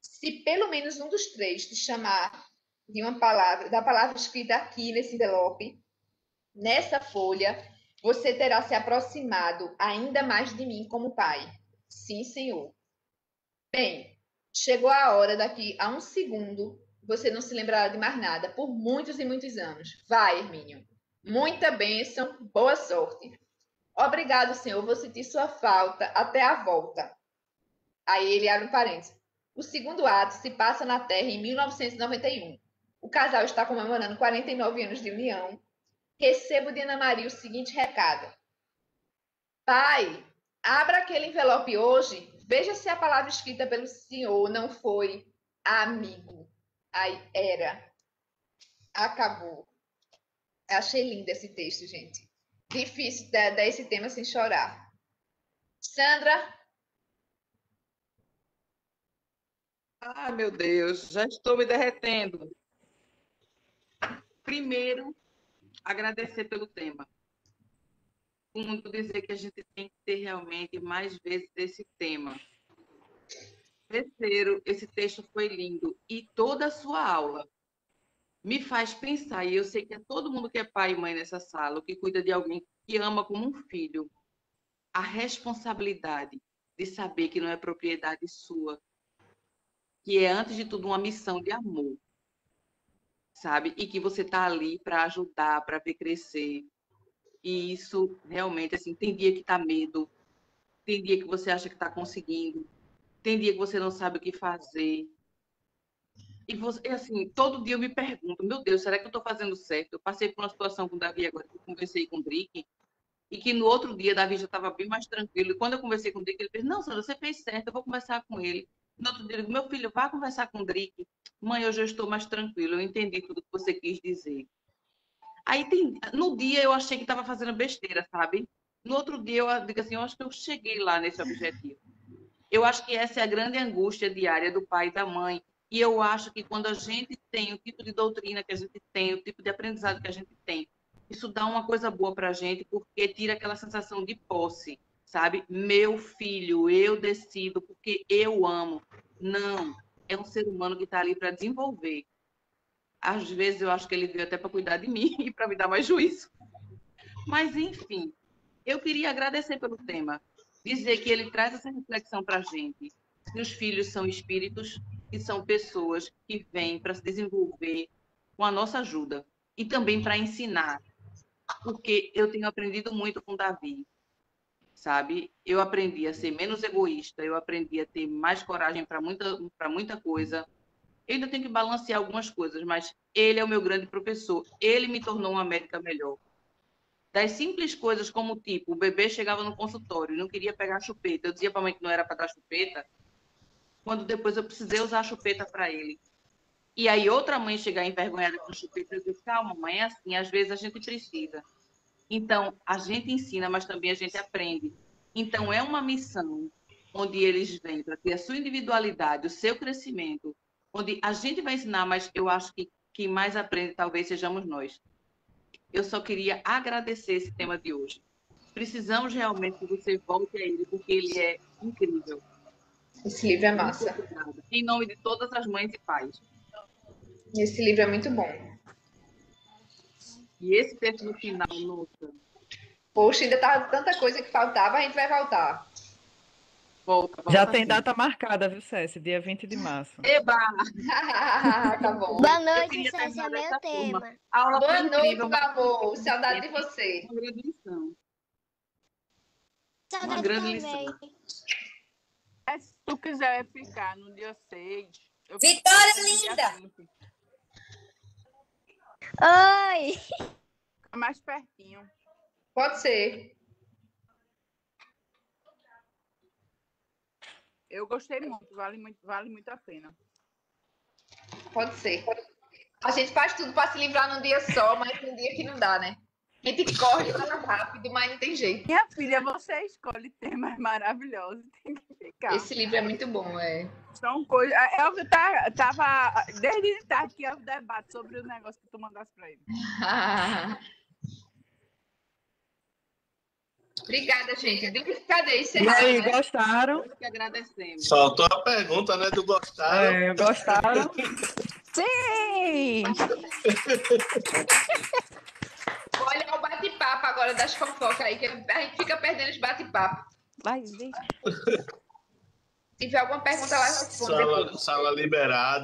Se pelo menos um dos três te chamar de uma palavra, da palavra escrita aqui nesse envelope, nessa folha, você terá se aproximado ainda mais de mim como pai. Sim, senhor. Bem, chegou a hora daqui a um segundo, você não se lembrará de mais nada por muitos e muitos anos. Vai, Hermínio. Muita bênção, boa sorte. Obrigado, senhor. Vou sentir sua falta até a volta. Aí ele abre um parênteses. O segundo ato se passa na Terra em 1991. O casal está comemorando 49 anos de união. Recebo de Ana Maria o seguinte recado. Pai, abra aquele envelope hoje. Veja se a palavra escrita pelo senhor não foi amigo. Aí era. Acabou. Achei lindo esse texto, gente. Difícil dar esse tema sem chorar. Sandra? Ah, meu Deus, já estou me derretendo. Primeiro, agradecer pelo tema. Segundo, dizer que a gente tem que ter realmente mais vezes esse tema. Terceiro, esse texto foi lindo e toda a sua aula me faz pensar, e eu sei que é todo mundo que é pai e mãe nessa sala, ou que cuida de alguém que ama como um filho, a responsabilidade de saber que não é propriedade sua, que é, antes de tudo, uma missão de amor, sabe? E que você está ali para ajudar, para ver crescer. E isso, realmente, assim, tem dia que tá medo, tem dia que você acha que está conseguindo, tem dia que você não sabe o que fazer. E, você, assim, todo dia eu me pergunto, meu Deus, será que eu estou fazendo certo? Eu passei por uma situação com o Davi agora, que eu conversei com o Drick, e que no outro dia Davi já estava bem mais tranquilo. E quando eu conversei com o Drick, ele fez, não, Sandra, você fez certo, eu vou conversar com ele. No outro dia, eu digo, meu filho, vá conversar com o Drick. Mãe, hoje eu estou mais tranquilo, eu entendi tudo que você quis dizer. Aí, no dia, eu achei que estava fazendo besteira, sabe? No outro dia, eu digo assim, eu acho que eu cheguei lá nesse objetivo. Eu acho que essa é a grande angústia diária do pai e da mãe. E eu acho que quando a gente tem o tipo de doutrina que a gente tem, o tipo de aprendizado que a gente tem, isso dá uma coisa boa para a gente, porque tira aquela sensação de posse, sabe? Meu filho, eu decido porque eu amo. Não, é um ser humano que está ali para desenvolver. Às vezes eu acho que ele veio até para cuidar de mim e para me dar mais juízo. Mas, enfim, eu queria agradecer pelo tema, dizer que ele traz essa reflexão para a gente, que os filhos são espíritos, que são pessoas que vêm para se desenvolver com a nossa ajuda e também para ensinar, porque eu tenho aprendido muito com o Davi, sabe? Eu aprendi a ser menos egoísta, eu aprendi a ter mais coragem para muita coisa. Eu ainda tenho que balancear algumas coisas, mas ele é o meu grande professor. Ele me tornou uma médica melhor. Das simples coisas como, tipo, o bebê chegava no consultório e não queria pegar a chupeta. Eu dizia para a mãe que não era para dar chupeta, quando depois eu precisei usar a chupeta para ele. E aí outra mãe chegar envergonhada com a chupeta, eu disse, calma, mãe, é assim, às vezes a gente precisa. Então, a gente ensina, mas também a gente aprende. Então, é uma missão onde eles vêm para ter a sua individualidade, o seu crescimento, onde a gente vai ensinar, mas eu acho que quem mais aprende talvez sejamos nós. Eu só queria agradecer esse tema de hoje. Precisamos realmente que você volte a ele, porque ele é incrível. Esse livro é massa. Muito obrigada. Em nome de todas as mães e pais. Esse livro é muito bom. E esse texto no final, nossa, Poxa, ainda tava tanta coisa que faltava, a gente vai voltar. volta Já tem sim. data marcada, viu, Cécia? Dia 20 de março. Eba! Tá bom. Boa Eu noite, queria Cécia, terminar meu dessa forma. tema. A aula foi Boa noite, incrível, meu amor. Saudade de você. uma grande lição. Uma Saudade grande também. lição. Mas se tu quiser ficar no dia 6, eu fico Vitória no dia linda! 5. Oi! Fica mais pertinho. Pode ser. Eu gostei muito, vale muito a pena. Pode ser. A gente faz tudo para se livrar num dia só, mas tem dia que não dá, né? A gente corre tão rápido, mas não tem jeito. Minha filha, você escolhe temas maravilhosos, tem que ficar. Esse livro é muito bom, é. São coisas. Eu tava desde tarde que eu debate sobre o negócio que tu mandasse pra ele. Obrigada, gente. Cadê? E Encerraram, aí, né? gostaram? Nós que agradecemos. Faltou a pergunta, né, do gostaram. Gostaram? Sim! Vou olhar o bate-papo agora das fofocas aí, que a gente fica perdendo os bate-papo. Vai, gente. Se tiver alguma pergunta lá, eu respondo depois. Sala liberada.